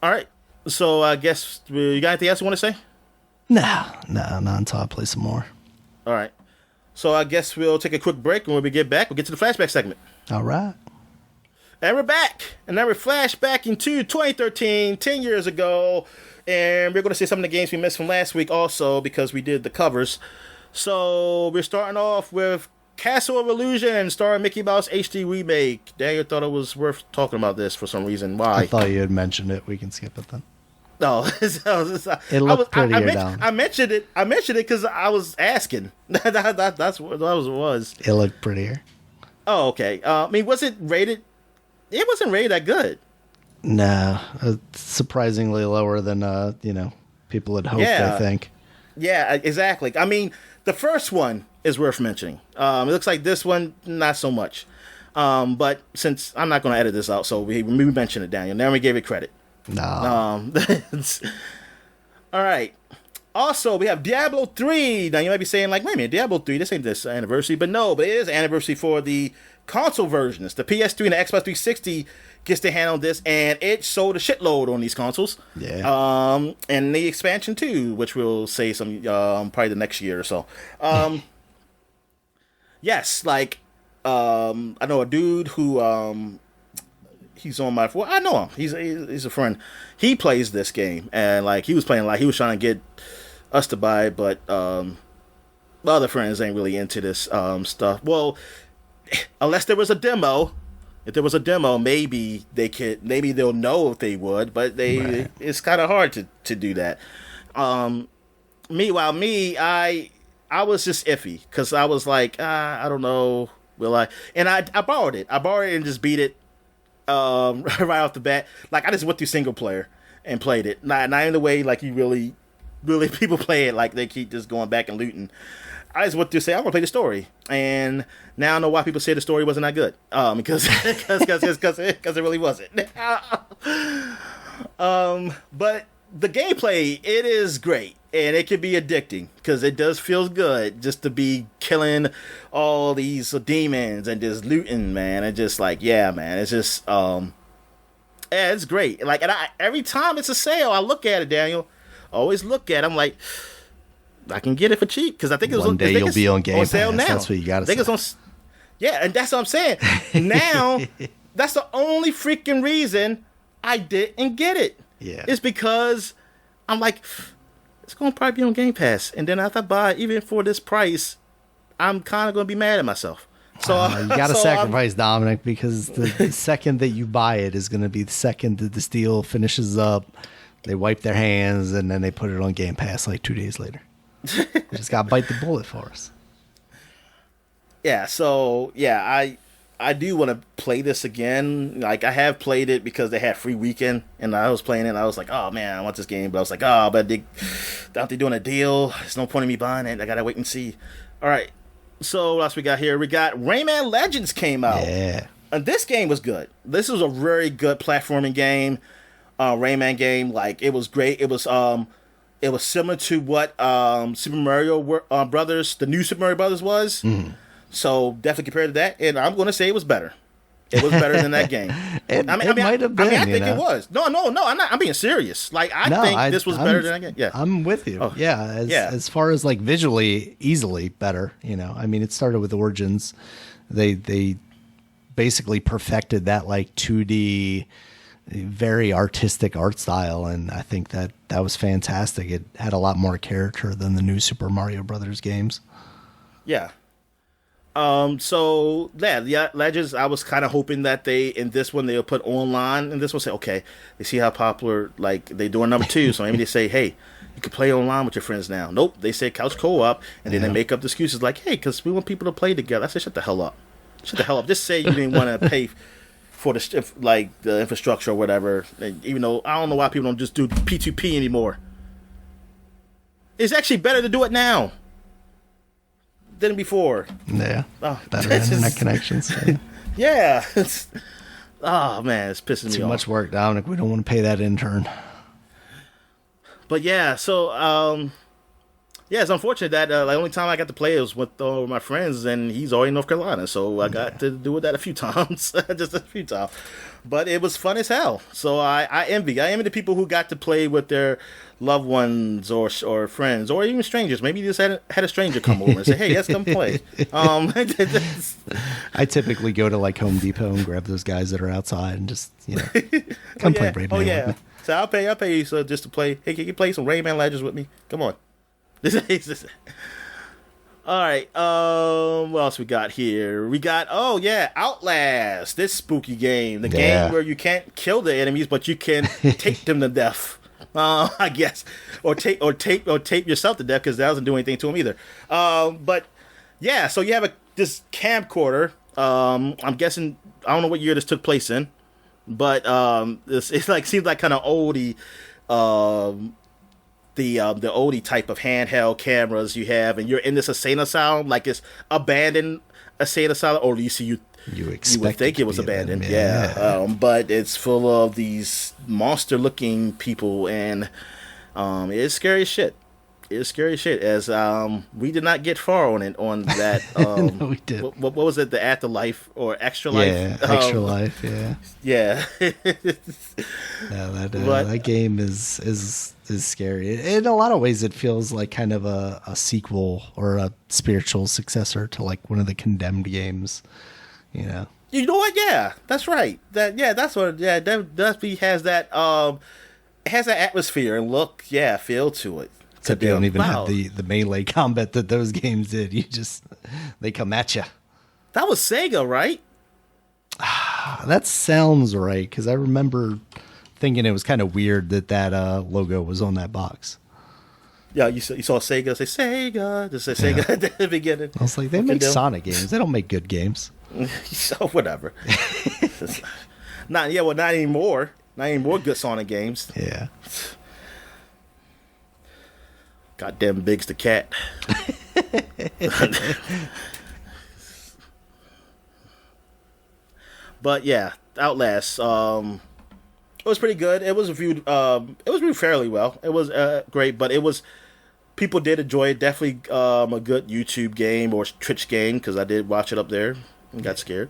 All right, so I guess you got anything else you want to say? No, not until I play some more. All right, so I guess we'll take a quick break, and when we get back, we'll get to the flashback segment. All right. And we're back, and now we're flashback into 2013, 10 years ago. And we're going to see some of the games we missed from last week also because we did the covers. So we're starting off with Castle of Illusion starring Mickey Mouse HD Remake. Daniel thought it was worth talking about this for some reason. Why? I thought you had mentioned it. We can skip it then. No. It looked prettier down. I mentioned it because I was asking. That's what it was. It looked prettier. Oh, okay. I mean, was it rated? It wasn't rated that good. No, surprisingly lower than people had hoped. Yeah. I think. Yeah, exactly. I mean, the first one is worth mentioning. It looks like this one not so much. But since I'm not going to edit this out, so we mentioned it, Daniel. Now we gave it credit. No. All right. Also, we have Diablo 3. Now you might be saying like, wait a minute, Diablo 3. This ain't this anniversary, but no, but it is anniversary for the console versions. The PS3 and the Xbox 360 gets to handle this, and it sold a shitload on these consoles. Yeah. And the expansion too, which we'll say some probably the next year or so. Yes, like I know a dude who he's on my. Well, I know him. He's a friend. He plays this game, and like he was playing, like he was trying to get us to buy it, but my other friends ain't really into this stuff. Well, unless there was a demo. If there was a demo, maybe they'll know if they would, but it's kind of hard to do that. Meanwhile, I was just iffy because I was like, I don't know, will I? And I borrowed it. I borrowed it and just beat it right off the bat. Like I just went through single player and played it. Not in the way like you really people play it, like they keep just going back and looting. I just went through say I want to play the story, and now I know why people say the story wasn't that good. Because it really wasn't. But the gameplay, it is great, and it can be addicting because it does feel good just to be killing all these demons and just looting, man. And just like, yeah, man, it's just yeah, it's great. Like, and every time it's a sale, I look at it, Daniel. I always look at it, I'm like, I can get it for cheap because I think it was one day you'll be on Game Pass. Sale now. That's what you gotta say. It's on, yeah, and that's what I'm saying. Now, that's the only freaking reason I didn't get it. Yeah, it's because I'm like, it's gonna probably be on Game Pass, and then after I buy it, even for this price, I'm kind of gonna be mad at myself. So you gotta sacrifice, Dominic, because the second that you buy it is gonna be the second that this deal finishes up. They wipe their hands and then they put it on Game Pass like 2 days later. You just gotta bite the bullet for us. Yeah, so yeah, I do want to play this again. Like I have played it because they had free weekend, and I was playing it. And I was like, oh man, I want this game, but I was like, oh, but they're doing a deal. There's no point in me buying it. I gotta wait and see. All right, so what else we got here? We got Rayman Legends came out. Yeah, and this game was good. This was a very good platforming game. Rayman game, like it was great. It was similar to what Super Mario Brothers, the new Super Mario Brothers was. Mm. So definitely compared to that, and I'm going to say it was better. It was better than that game. It might have been. I think it was. No. I'm being serious. Like I think this was better than that game. Yeah, I'm with you. Oh. Yeah, as far as like visually, easily better. You know, I mean, it started with Origins. They basically perfected that like 2D. Very artistic art style, and I think that was fantastic. It had a lot more character than the new Super Mario Brothers games. Yeah. So yeah, Legends. I was kind of hoping that in this one they'll put online, and this one say, okay, they see how popular like they doing number 2, so maybe they say, hey, you can play online with your friends now. Nope, they say couch co-op, and then they make up the excuses like, hey, because we want people to play together. I said, shut the hell up. Just say you didn't want to pay for the infrastructure or whatever. And even though I don't know why people don't just do P2P anymore. It's actually better to do it now than before. Yeah, better internet connections. Yeah. Oh man, it's pissing me off. Too much work, Dominic. We don't want to pay that intern. But yeah, so yeah, it's unfortunate that the only time I got to play it was with my friends, and he's already in North Carolina, so I got to do that a few times, just a few times. But it was fun as hell. So I envy the people who got to play with their loved ones or friends or even strangers. Maybe you just had a stranger come over and say, "Hey, let's come play." I typically go to like Home Depot and grab those guys that are outside and just come play Rayman. Oh yeah, so I'll pay you so just to play. Hey, can you play some Rayman Legends with me? Come on. All right. What else we got here? We got Outlast. This spooky game, the game where you can't kill the enemies, but you can tape them to death. I guess, or tape yourself to death because that doesn't do anything to them either. But yeah, so you have this camcorder. I'm guessing I don't know what year this took place in, but it's like seems like kind of oldie. The oldie type of handheld cameras you have, and you're in this insane asylum, like it's abandoned insane asylum, or you would think it was abandoned, yeah. But it's full of these monster-looking people, and it's scary as shit. It's scary as shit. As we did not get far on that. No, we did. What was it? The Afterlife or Extra Life? Yeah, Extra Life. Yeah. Yeah. That game is scary. In a lot of ways, it feels like kind of a sequel or a spiritual successor to like one of the Condemned games. You know. You know what? Yeah, that's right. That's what. Yeah, that has that. It has that atmosphere and look. Yeah, feel to it. Except they don't even have the melee combat that those games did. They come at you. That was Sega, right? That sounds right, because I remember thinking it was kind of weird that logo was on that box. Yeah, you saw Sega say Sega. Just say Sega at the beginning. I was like, they make Sonic games. They don't make good games. So whatever. Not anymore. Not anymore good Sonic games. Yeah. Goddamn Biggs the cat. But yeah, Outlast. It was pretty good. It was reviewed. It was reviewed fairly well. It was great, but people did enjoy it. Definitely a good YouTube game or Twitch game, because I did watch it up there and got scared,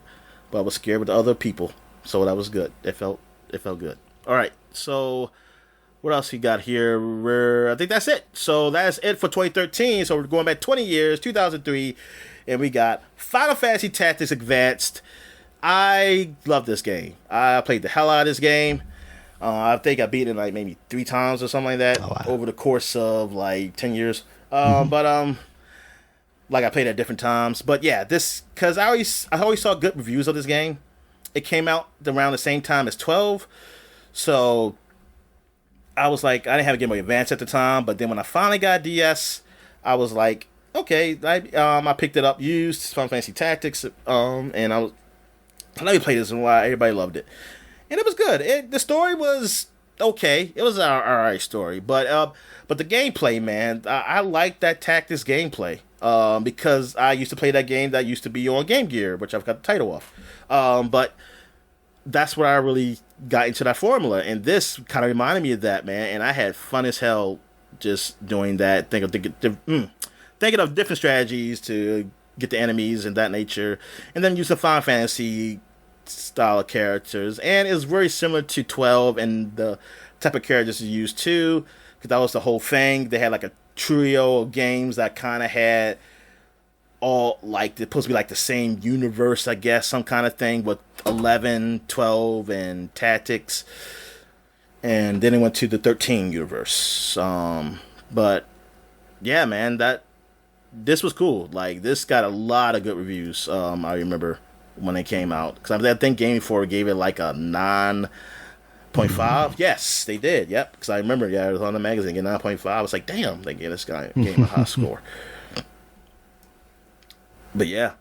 but I was scared with the other people, so that was good. It felt good. All right, so what else we got here? I think that's it. So that's it for 2013. So we're going back 20 years, 2003, and we got Final Fantasy Tactics Advanced. I love this game. I played the hell out of this game. I think I beat it like maybe 3 times or something like that over the course of like 10 years. But like I played at different times. But yeah, because I always saw good reviews of this game. It came out around the same time as 12, so I was like, I didn't have a Game Boy Advance at the time. But then when I finally got DS, I was like, okay, I picked it up used, Final Fantasy Tactics, and let me play this and why everybody loved it. And it was good. The story was okay. It was an alright story. But the gameplay, man, I like that Tactics gameplay. Because I used to play that game that used to be on Game Gear, which I've got the title off. But that's where I really got into that formula. And this kind of reminded me of that, man. And I had fun as hell just doing that. Thinking of different strategies to get the enemies and that nature. And then use the Final Fantasy style of characters, and it was very similar to 12 and the type of characters you used too, because that was the whole thing. They had like a trio of games that kind of had all like they're supposed to be like the same universe, I guess, some kind of thing with 11, 12, and Tactics, and then it went to the 13 universe. But yeah, man, this was cool. Like, this got a lot of good reviews. I remember when it came out, because I think Game Informer gave it like a 9.5. Yes, they did. Yep, because I remember, it was on the magazine, get 9.5. I was like, damn, they gave this game a high score. But yeah,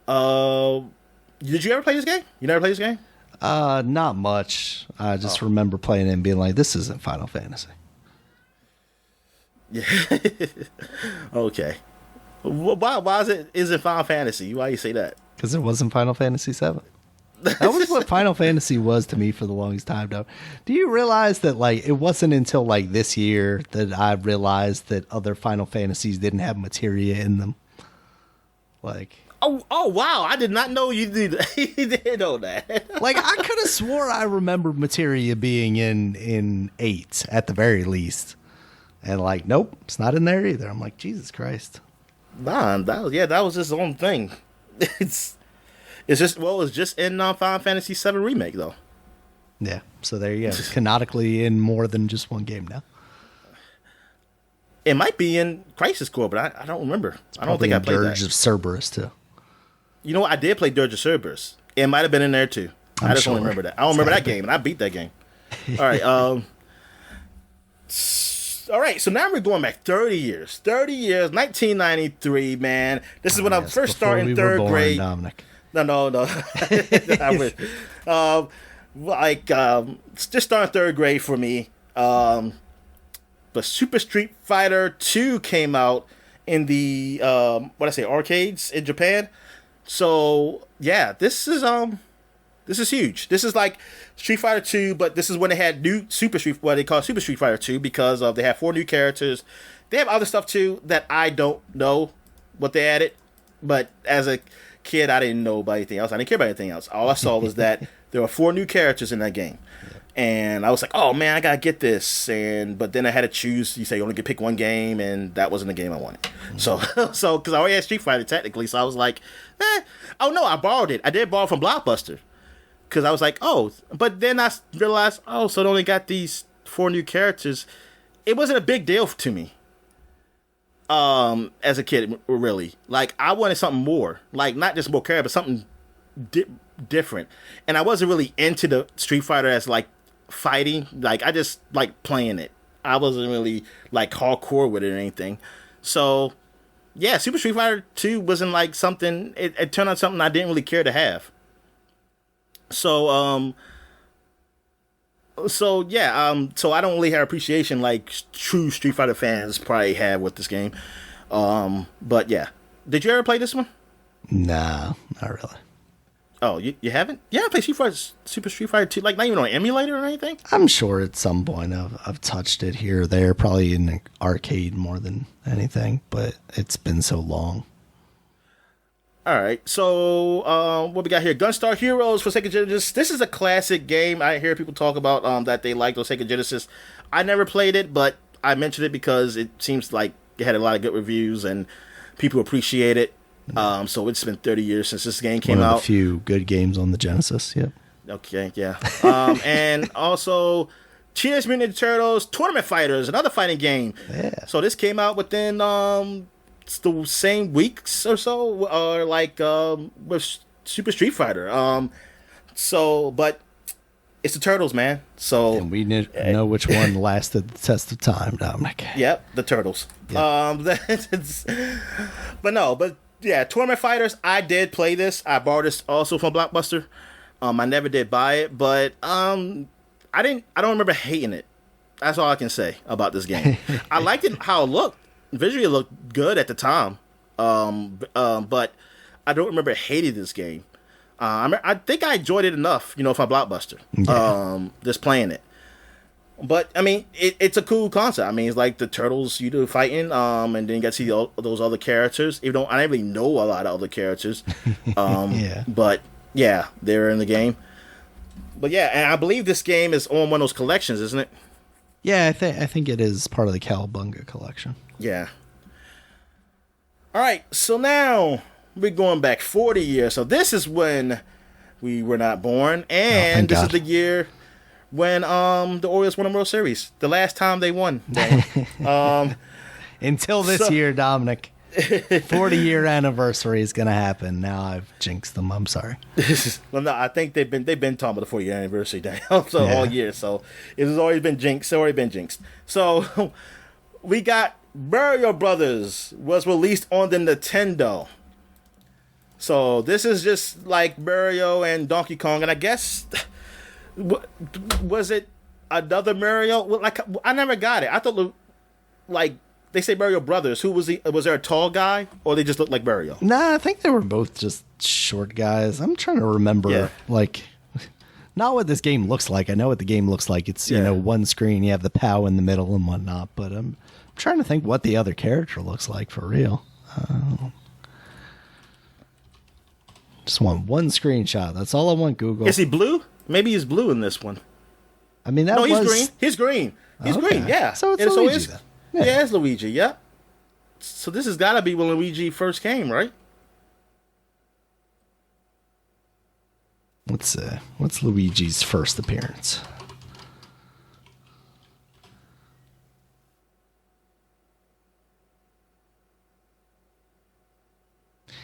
did you ever play this game? You never played this game? Not much. I just remember playing it and being like, this isn't Final Fantasy. Yeah. Okay. Why is it Final Fantasy? Why do you say that? Because it wasn't Final Fantasy VII. That was what Final Fantasy was to me for the longest time, though. Do you realize that, like, it wasn't until, like, this year that I realized that other Final Fantasies didn't have materia in them? Like... Oh, wow. I did not know you did know that. Like, I could have swore I remembered materia being in 8, at the very least. And, like, nope, it's not in there either. I'm like, Jesus Christ. Nah, that was his own thing. It's just in Final Fantasy VII Remake though. Yeah, so there you go. It's canonically in more than just one game now. It might be in Crisis Core, but I don't remember. I don't think I played Dirge of Cerberus too. You know what? I did play Dirge of Cerberus. It might have been in there too. I just don't remember that. I don't remember that game, and I beat that game. All right. All right, so now we're going back 30 years. 30 years, 1993, man. This is when I first started in third grade. Dominic. No. Just starting third grade for me. But Super Street Fighter 2 came out in the arcades in Japan. So yeah, this is huge. This is like Street Fighter 2, but this is when they had new what they call Super Street Fighter 2, because they have 4 new characters. They have other stuff too that I don't know what they added, but as a kid, I didn't know about anything else. I didn't care about anything else. All I saw was that there were 4 new characters in that game. And I was like, oh man, I gotta get this. But then I had to choose. You say you only can pick one game, and that wasn't the game I wanted. So because I already had Street Fighter technically, so I was like, oh no, I borrowed it. I did borrow from Blockbuster because I was like, oh. But then I realized, oh, so it only got these 4 new characters. It wasn't a big deal to me. As a kid, really, like I wanted something more, like not just more characters, but something different. And I wasn't really into the Street Fighter as like fighting. Like I just like playing it. I wasn't really like hardcore with it or anything. So yeah, Super Street Fighter 2 wasn't like something. It turned out something I didn't really care to have. So so I don't really have appreciation like true Street Fighter fans probably have with this game. But yeah, did you ever play this one? Nah, not really. Oh, you haven't? Yeah, I played Super Street Fighter 2, like not even on an emulator or anything? I'm sure at some point I've touched it here or there, probably in an arcade more than anything, but it's been so long. All right, so what we got here? Gunstar Heroes for Sega Genesis. This is a classic game. I hear people talk about that they liked on Sega Genesis. I never played it, but I mentioned it because it seems like it had a lot of good reviews and people appreciate it. So it's been 30 years since this game came out. A few good games on the Genesis, yep. Okay, yeah. And also, Teenage Mutant Ninja Turtles Tournament Fighters, another fighting game. Yeah. So this came out within the same weeks or so, or like with Super Street Fighter. But it's the Turtles, man. So and we know which one lasted the test of time, Dominic. Yep, the Turtles. Yep. But yeah, Tournament Fighters. I did play this. I borrowed this also from Blockbuster. I never did buy it, but I don't remember hating it. That's all I can say about this game. I liked it how it looked. Visually, it looked good at the time. But I don't remember hating this game. I think I enjoyed it enough, from Blockbuster. Yeah. Just playing it. But I mean, it's a cool concept. I mean, it's like the Turtles you do fighting, and then you get to see all those other characters. Even though I didn't really know a lot of other characters, yeah. But yeah, they're in the game. But yeah, and I believe this game is on one of those collections, isn't it? Yeah, I think it is part of the Cowabunga collection. Yeah. All right, so now we're going back 40 years. So this is when we were not born, and this is the year when the Orioles won the World Series. The last time they won. Until this year, Dominic. 40-year anniversary is gonna happen. Now I've jinxed them. I'm sorry. Well, no, I think they've been talking about the 40-year anniversary all year. So it has already been jinxed. So we got Mario Brothers was released on the Nintendo. So this is just like Mario and Donkey Kong, and I guess was it another Mario? Like I never got it. I thought like. They say Mario Brothers. Who was he? Was there a tall guy, or they just looked like Mario? Nah, I think they were both just short guys. I'm trying to remember, like, not what this game looks like. I know what the game looks like. It's one screen. You have the POW in the middle and whatnot. But I'm trying to think what the other character looks like for real. Just want one screenshot. That's all I want. Google. Is he blue? Maybe he's blue in this one. I mean, he's green. He's green. He's green. Yeah. So it's Luigi then. Yeah, it's Luigi, yeah. So this has got to be when Luigi first came, right? What's Luigi's first appearance?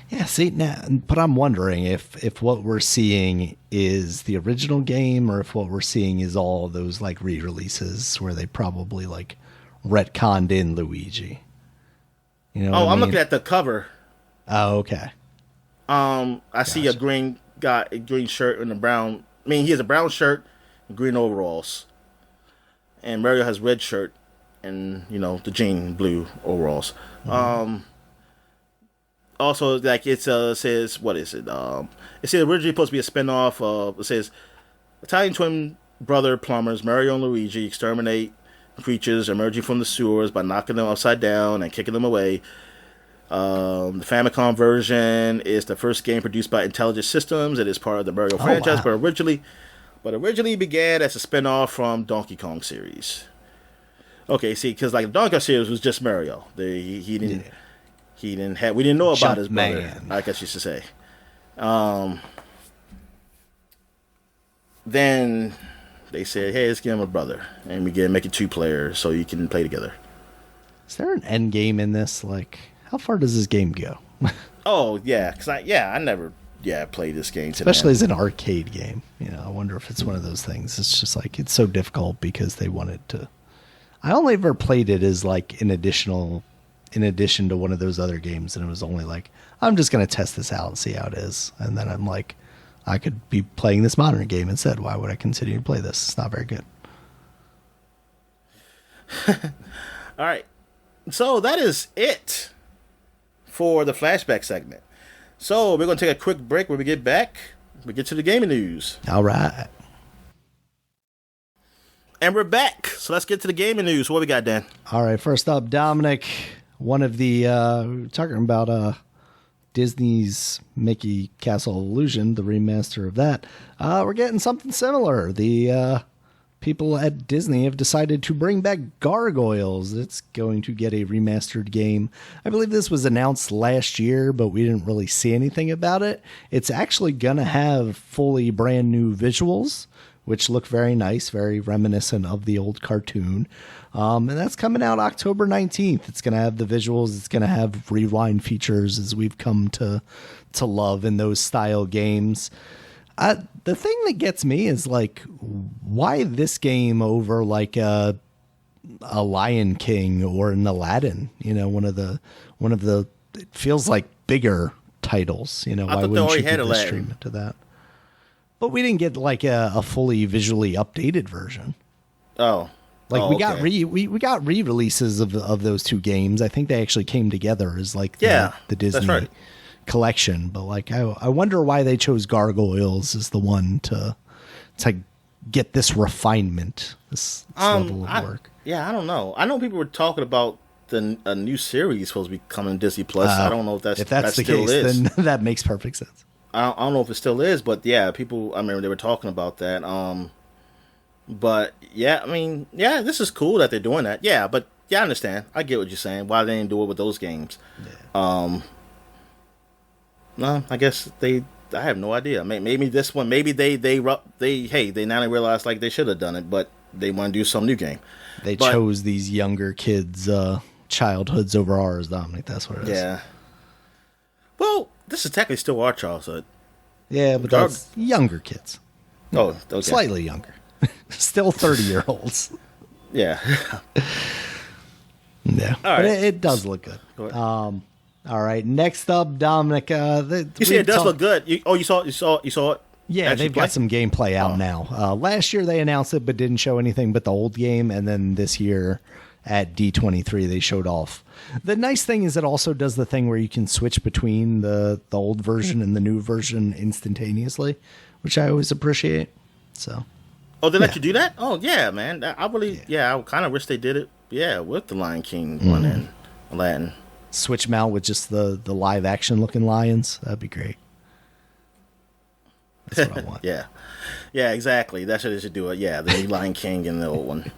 Yeah, see, now, but I'm wondering if what we're seeing is the original game or if what we're seeing is all those like re-releases where they probably like retconned in Luigi. I'm looking at the cover. Oh, okay. I see a green guy, a green shirt and a brown. I mean, he has a brown shirt, and green overalls, and Mario has red shirt and the jean blue overalls. Mm-hmm. Also, like it says, what is it? It says originally supposed to be a spinoff of. It says Italian twin brother plumbers Mario and Luigi exterminate creatures emerging from the sewers by knocking them upside down and kicking them away. The Famicom version is the first game produced by Intelligent Systems. It is part of the Mario franchise, but originally but originally began as a spinoff from Donkey Kong series. Okay, see, because like the Donkey Kong series was just Mario. He didn't have, we didn't know about his brother, I guess you should say. Then they said, hey, let's give him a brother, and we make it 2 players so you can play together. Is there an end game in this? Like, how far does this game go? Oh yeah, because I never played this game. Especially as an arcade game. You know, I wonder if it's one of those things. It's just like, it's so difficult because they wanted to. I only ever played it as like in addition to one of those other games, and it was only like, I'm just going to test this out and see how it is. And then I'm like, I could be playing this modern game instead. Why would I continue to play this? It's not very good. All right. So that is it for the flashback segment. So we're going to take a quick break. When we get back, we get to the gaming news. All right. And we're back. So let's get to the gaming news. What we got, Dan? All right. First up, Dominic, one of the, talking about Disney's Mickey Castle Illusion, the remaster of that. We're getting something similar. The people at Disney have decided to bring back Gargoyles. It's going to get a remastered game. I believe this was announced last year, but we didn't really see anything about it. It's actually going to have fully brand new visuals, which look very nice, very reminiscent of the old cartoon. And that's coming out October 19th. It's going to have the visuals. It's going to have rewind features, as we've come to love in those style games. The thing that gets me is like, why this game over like a Lion King or an Aladdin? You know, one of the it feels like bigger titles. You know, why wouldn't you give this treatment to that? But we didn't get like a fully visually updated version. Oh. Like we got re-releases of those 2 games. I think they actually came together as like the Disney collection. But like I wonder why they chose Gargoyles as the one to get this refinement, this level of work. I don't know. I know people were talking about a new series supposed to be coming to Disney Plus. I don't know if that's the still case. Is. Then that makes perfect sense. I don't know if it still is, but yeah, people. I remember they were talking about that. But yeah, I mean, yeah, this is cool that they're doing that. Yeah, but yeah, I understand. I get what you're saying. Why they didn't do it with those games? Yeah. No, I guess I have no idea. Maybe this one. Maybe they now realize like they should have done it, but they want to do some new game. They chose these younger kids' childhoods over ours, Dominic. That's what it is. Yeah. Well, this is technically still our childhood. Yeah, but that's younger kids. Oh, okay. Slightly younger. Still 30-year-olds. Yeah. Yeah. All right. But it does look good. All right. Next up, Dominic. You see, it does look good. You saw it? Yeah, they've got some gameplay out now. Last year they announced it, but didn't show anything but the old game. And then this year at D23, they showed off. The nice thing is it also does the thing where you can switch between the old version and the new version instantaneously, which I always appreciate. So. Oh, they let you do that? Oh, yeah, man. I kind of wish they did it, with the Lion King one and Aladdin. Switch them out with just the live action looking lions. That'd be great. That's what I want. Yeah, exactly. That's what they should do. The new Lion King and the old one.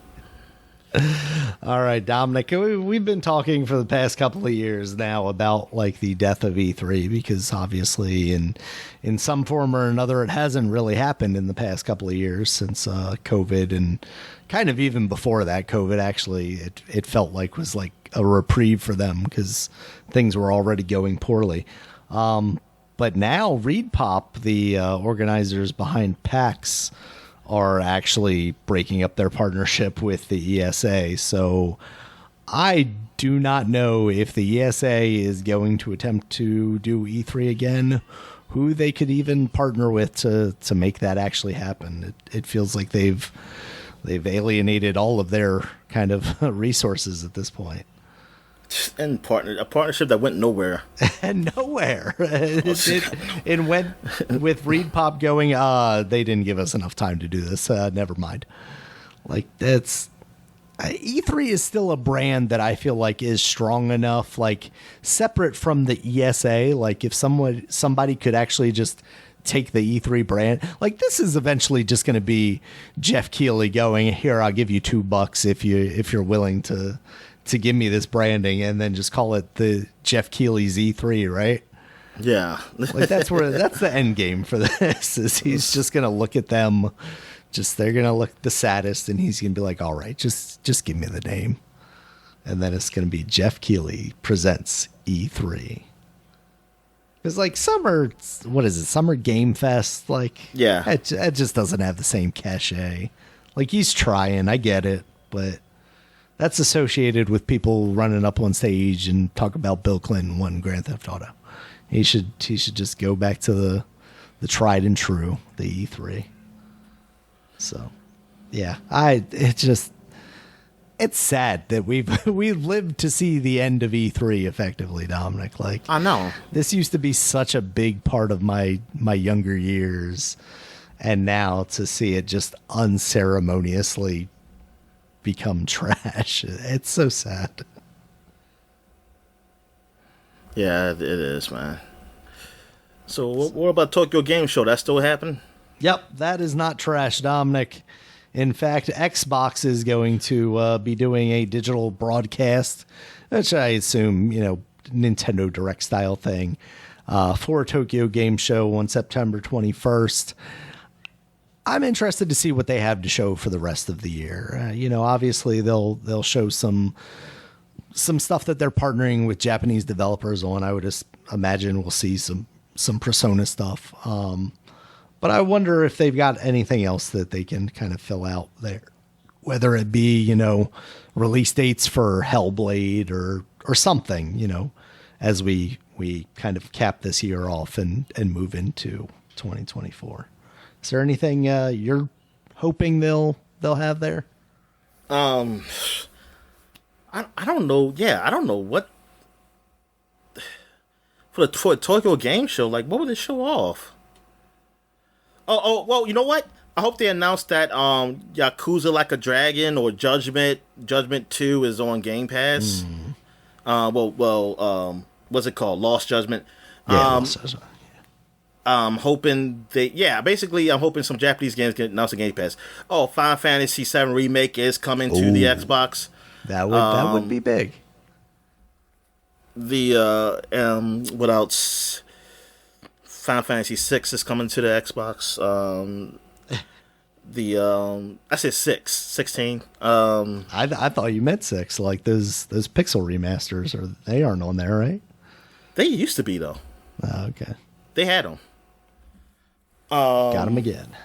All right, Dominic, we've been talking for the past couple of years now about like the death of E3, because obviously in some form or another it hasn't really happened in the past couple of years since COVID, and kind of even before that, COVID actually it felt like was like a reprieve for them because things were already going poorly. But now ReedPop, the organizers behind PAX, are actually breaking up their partnership with the ESA. So I do not know if the ESA is going to attempt to do E3 again, who they could even partner with to make that actually happen. It feels like they've alienated all of their kind of resources at this point. And a partnership that went nowhere. And nowhere. It went with ReedPop going, they didn't give us enough time to do this. Never mind. Like, that's... E3 is still a brand that I feel like is strong enough, like, separate from the ESA. Like, if somebody could actually just take the E3 brand. Like, this is eventually just going to be Jeff Keighley going, here, I'll give you $2 if you're willing to give me this branding, and then just call it the Jeff Keighley's E3, right? Yeah. Like, that's the end game for this, is he's just going to look at them, they're going to look the saddest, and he's going to be like, all right, just give me the name. And then it's going to be Jeff Keighley presents E3. It's like Summer Game Fest? Like, yeah, it just doesn't have the same cachet. Like, he's trying, I get it, but that's associated with people running up on stage and talk about Bill Clinton won Grand Theft Auto. He should just go back to the tried and true, the E3. So, yeah, it's sad that we've lived to see the end of E3 effectively, Dominic. Like, I know this used to be such a big part of my younger years, and now to see it just unceremoniously become trash, it's so sad. Yeah, it is, man. So what about Tokyo Game Show? That still happening? Yep, that is not trash, Dominic. In fact, Xbox is going to be doing a digital broadcast, which I assume, Nintendo Direct style thing, for Tokyo Game Show on September 21st. I'm interested to see what they have to show for the rest of the year. Obviously they'll show some stuff that they're partnering with Japanese developers on. I would just imagine we'll see some Persona stuff. But I wonder if they've got anything else that they can kind of fill out there, whether it be, release dates for Hellblade or something, as we kind of cap this year off and move into 2024. Is there anything you're hoping they'll have there? I don't know. Yeah, I don't know what for a Tokyo Game Show. Like, what would they show off? Oh, well, you know what? I hope they announce that Yakuza Like a Dragon or Judgment 2 is on Game Pass. What's it called? Lost Judgment. Lost Judgment. I'm hoping I'm hoping some Japanese games get announced on Game Pass. Oh, Final Fantasy VII Remake is coming to the Xbox. That would be big. What else? Final Fantasy VI is coming to the Xbox. I said 16. I thought you meant 6. Like those pixel remasters, they aren't on there, right? They used to be though. Oh, okay. They had them. Got them again.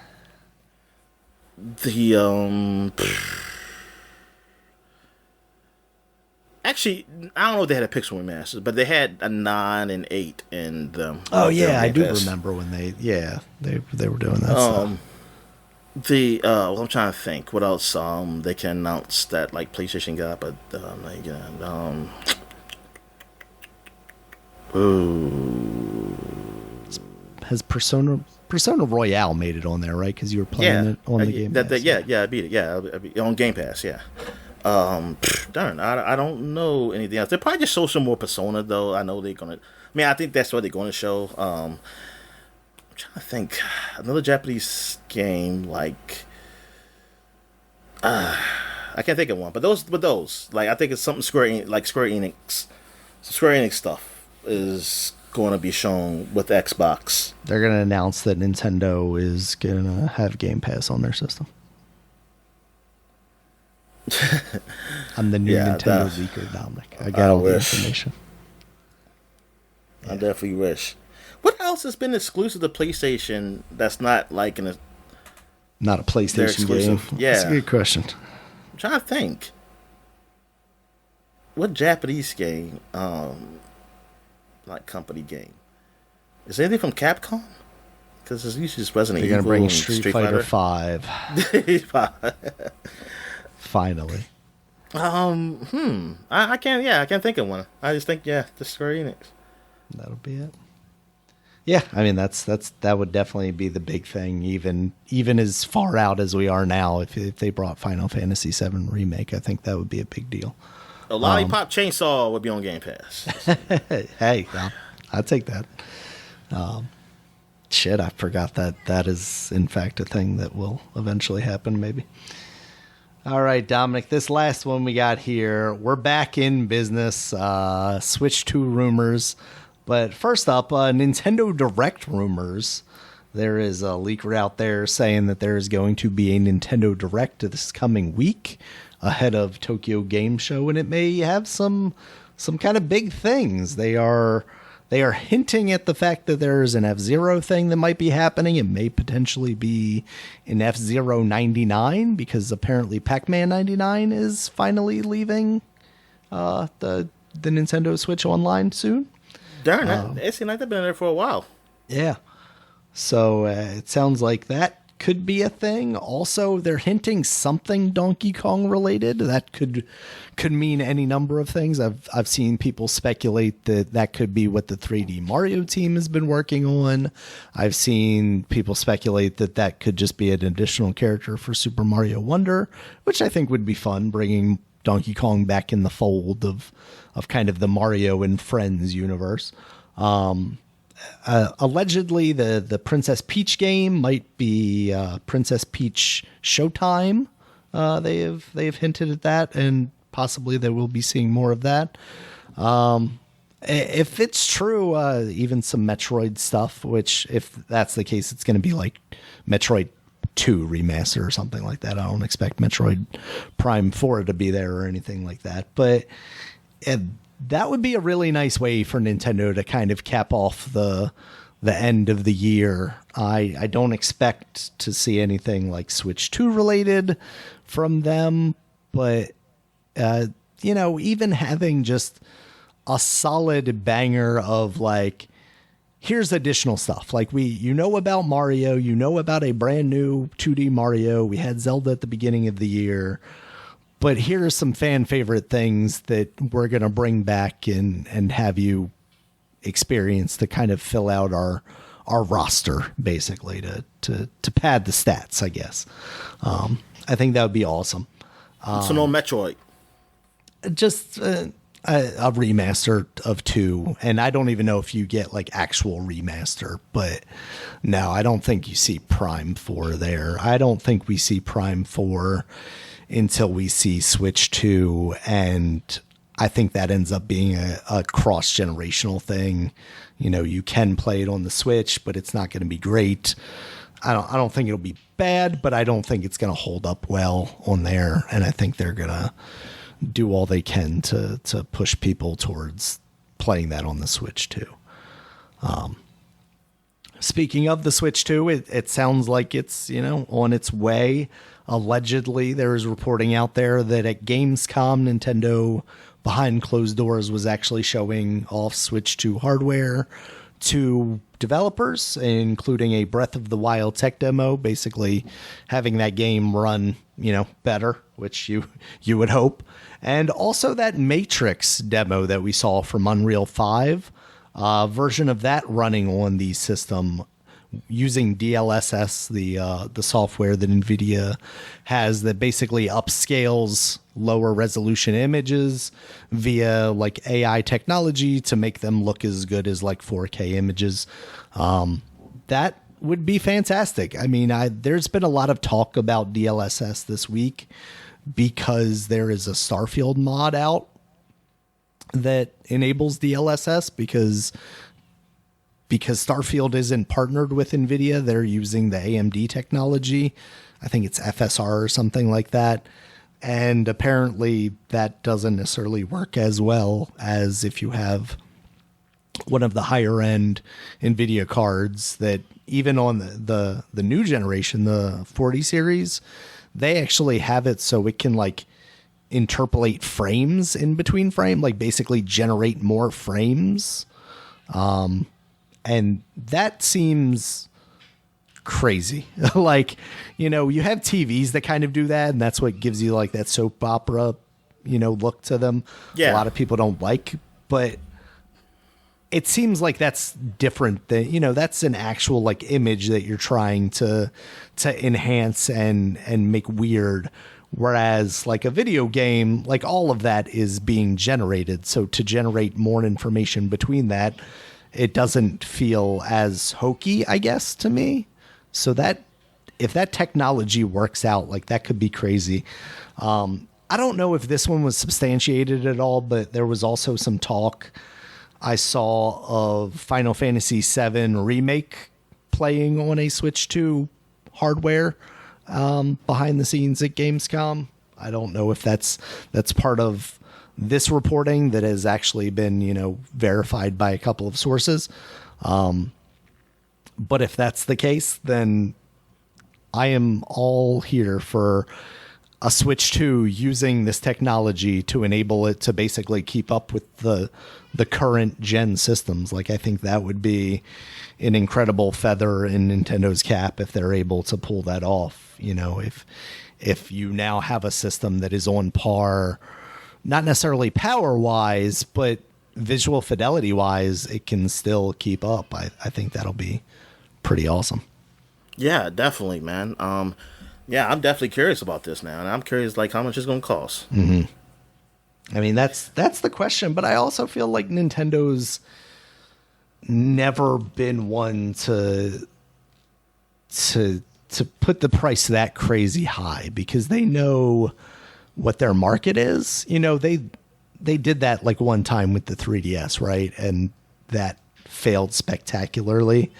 Actually, I don't know if they had a pixel remaster, but they had a 9 and 8 in them. Oh yeah, I do remember when they were doing that stuff. I'm trying to think what else they can announce that like PlayStation got, but Has Persona Royale made it on there, right? Because you were playing it on the Game Pass. I beat it. Yeah, on Game Pass. Yeah. Darn, I don't know anything else. They'll probably just show some more Persona, though. I know they're gonna. I think that's what they're going to show. I'm trying to think another Japanese game like. I can't think of one, but those like I think it's something Square Enix stuff is going to be shown with Xbox. They're going to announce that Nintendo is going to have Game Pass on their system. I'm the new Nintendo leaker, Dominic. I got all the information. I definitely wish. What else has been exclusive to PlayStation that's not like not a PlayStation game? Yeah, that's a good question. I'm trying to think. What Japanese game, like company game, is anything from Capcom? Because it's usually just Resident Evil. They're gonna bring Street Fighter 5. Finally. I can't think of one. I just think the Square Enix. That'll be it. Yeah, that would definitely be the big thing, even as far out as we are now. If they brought Final Fantasy VII Remake, I think that would be a big deal. A Lollipop Chainsaw would be on Game Pass. Hey, I'll take that. Shit, I forgot that is in fact a thing that will eventually happen, maybe. All right, Dominic, this last one we got here, we're back in business. Switch 2 rumors. But first up, Nintendo Direct rumors. There is a leaker out there saying that there is going to be a Nintendo Direct this coming week ahead of Tokyo Game Show, and it may have some kind of big things. They are hinting at the fact that there's an F-Zero thing that might be happening. It may potentially be an F-Zero 99 because apparently Pac-Man 99 is finally leaving the Nintendo Switch Online soon. Darn, it seems like they've been there for a while. Yeah. So it sounds like that could be a thing. Also, they're hinting something Donkey Kong related. That could mean any number of things. I've seen people speculate that could be what the 3D Mario team has been working on. I've seen people speculate that could just be an additional character for Super Mario Wonder, which I think would be fun, bringing Donkey Kong back in the fold of kind of the Mario and Friends universe. Allegedly, the Princess Peach game might be Princess Peach Showtime. They have hinted at that, and possibly they will be seeing more of that. If it's true, even some Metroid stuff, which if that's the case, it's going to be like Metroid 2 remaster or something like that. I don't expect Metroid Prime 4 to be there or anything like that, but that would be a really nice way for Nintendo to kind of cap off the end of the year. I don't expect to see anything like Switch 2 related from them, but even having just a solid banger of like, here's additional stuff. Like about Mario, about a brand new 2D Mario. We had Zelda at the beginning of the year. But here are some fan favorite things that we're going to bring back and have you experience to kind of fill out our roster, basically, to pad the stats, I guess. I think that would be awesome. So no Metroid. Just a remaster of 2. And I don't even know if you get like actual remaster. But no, I don't think you see Prime 4 there. I don't think we see Prime 4 until we see Switch 2, and I think that ends up being a cross-generational thing. You can play it on the Switch, but it's not going to be great. I don't think it'll be bad, but I don't think it's going to hold up well on there, and I think they're going to do all they can to push people towards playing that on the Switch too. Speaking of the Switch 2, it sounds like it's, on its way. Allegedly, there is reporting out there that at Gamescom, Nintendo, behind closed doors, was actually showing off Switch 2 hardware to developers, including a Breath of the Wild tech demo, basically having that game run, better, which you would hope. And also that Matrix demo that we saw from Unreal 5, version of that running on the system using DLSS, the software that NVIDIA has that basically upscales lower resolution images via like AI technology to make them look as good as like 4K images. That would be fantastic. I mean, there's been a lot of talk about DLSS this week because there is a Starfield mod out that enables DLSS because Starfield isn't partnered with NVIDIA. They're using the AMD technology. I think it's FSR or something like that. And apparently that doesn't necessarily work as well as if you have one of the higher end NVIDIA cards that even on the new generation, the 40 series, they actually have it so it can like interpolate frames in between frame, like basically generate more frames. And that seems crazy. Like, you have TVs that kind of do that, and that's what gives you like that soap opera, look to them. Yeah. A lot of people don't like, but it seems like that's different than, that's an actual like image that you're trying to enhance and make weird. Whereas like a video game, like all of that is being generated. So to generate more information between that, it doesn't feel as hokey, I guess, to me. So that if that technology works out, like that could be crazy. I don't know if this one was substantiated at all, but there was also some talk I saw of Final Fantasy VII Remake playing on a Switch 2 hardware behind the scenes at Gamescom. I don't know if that's part of this reporting that has actually been, verified by a couple of sources. But if that's the case, then I am all here for a Switch 2 using this technology to enable it to basically keep up with the current gen systems. Like, I think that would be an incredible feather in Nintendo's cap if they're able to pull that off. If you now have a system that is on par, not necessarily power wise, but visual fidelity wise, it can still keep up. I think that'll be pretty awesome. Yeah, definitely, man. Yeah, I'm definitely curious about this now, and I'm curious how much it's going to cost. Mm-hmm. I mean, that's the question, but I also feel like Nintendo's never been one to put the price that crazy high because they know what their market is. They did that one time with the 3DS, right? And that failed spectacularly.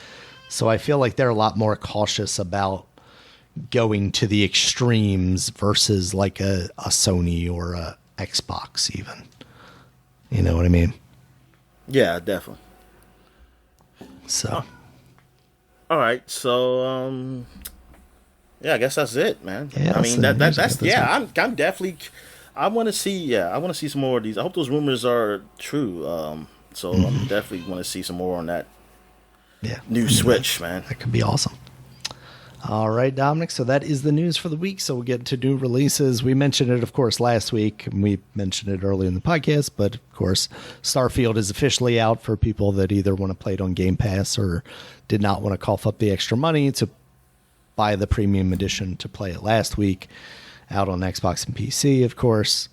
So I feel like they're a lot more cautious about going to the extremes versus a Sony or a Xbox even. You know what I mean? Yeah, definitely. So. All right. So, yeah, I guess that's it, man. Yeah, I mean, that's yeah, I'm definitely, I want to see some more of these. I hope those rumors are true. So I'm definitely want to see some more on that. Yeah. New Switch, man. That could be awesome. All right, Dominic. So that is the news for the week. So we'll get to new releases. We mentioned it, of course, last week. And we mentioned it earlier in the podcast. But, of course, Starfield is officially out for people that either want to play it on Game Pass or did not want to cough up the extra money to buy the premium edition to play it last week. Out on Xbox and PC, of course.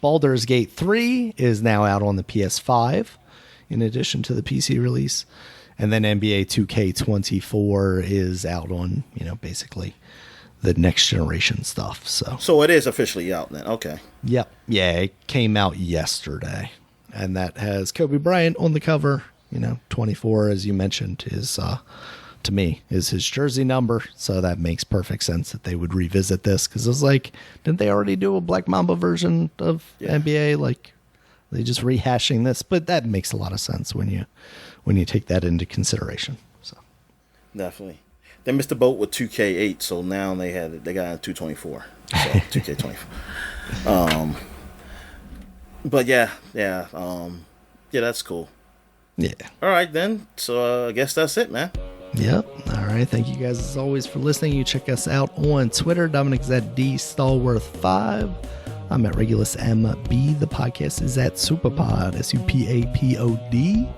Baldur's Gate 3 is now out on the PS5 in addition to the PC release. And then NBA 2K24 is out on, basically the next generation stuff. So it is officially out then. Okay. Yep. Yeah, it came out yesterday. And that has Kobe Bryant on the cover. 24, as you mentioned, is to me is his jersey number. So that makes perfect sense that they would revisit this because it was didn't they already do a Black Mamba version of NBA? They just rehashing this, but that makes a lot of sense when you take that into consideration. So definitely, they missed the boat with 2K8, so now they got 224, so 2K24. But yeah, that's cool. Yeah. All right then. So I guess that's it, man. Yep. All right. Thank you guys as always for listening. You check us out on Twitter. Dominic's at DStallworth5. I'm at Regulus MB. The podcast is at Supapod, SUPAPOD.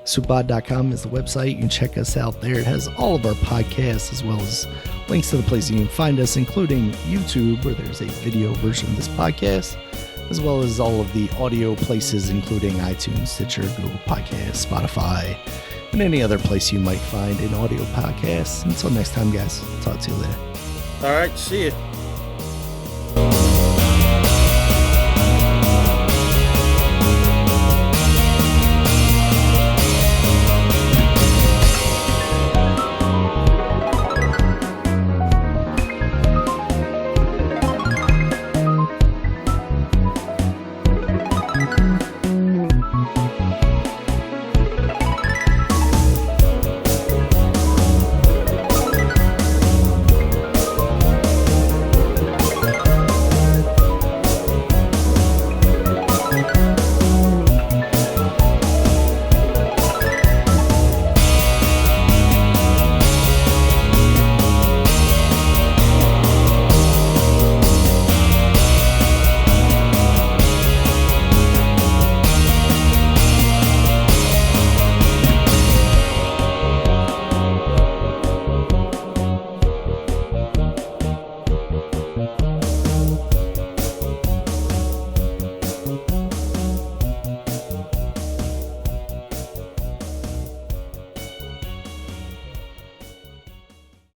Supapod.com is the website. You can check us out there. It has all of our podcasts as well as links to the places you can find us, including YouTube, where there's a video version of this podcast, as well as all of the audio places, including iTunes, Stitcher, Google Podcasts, Spotify, and any other place you might find an audio podcast. Until next time, guys. Talk to you later. All right. See you.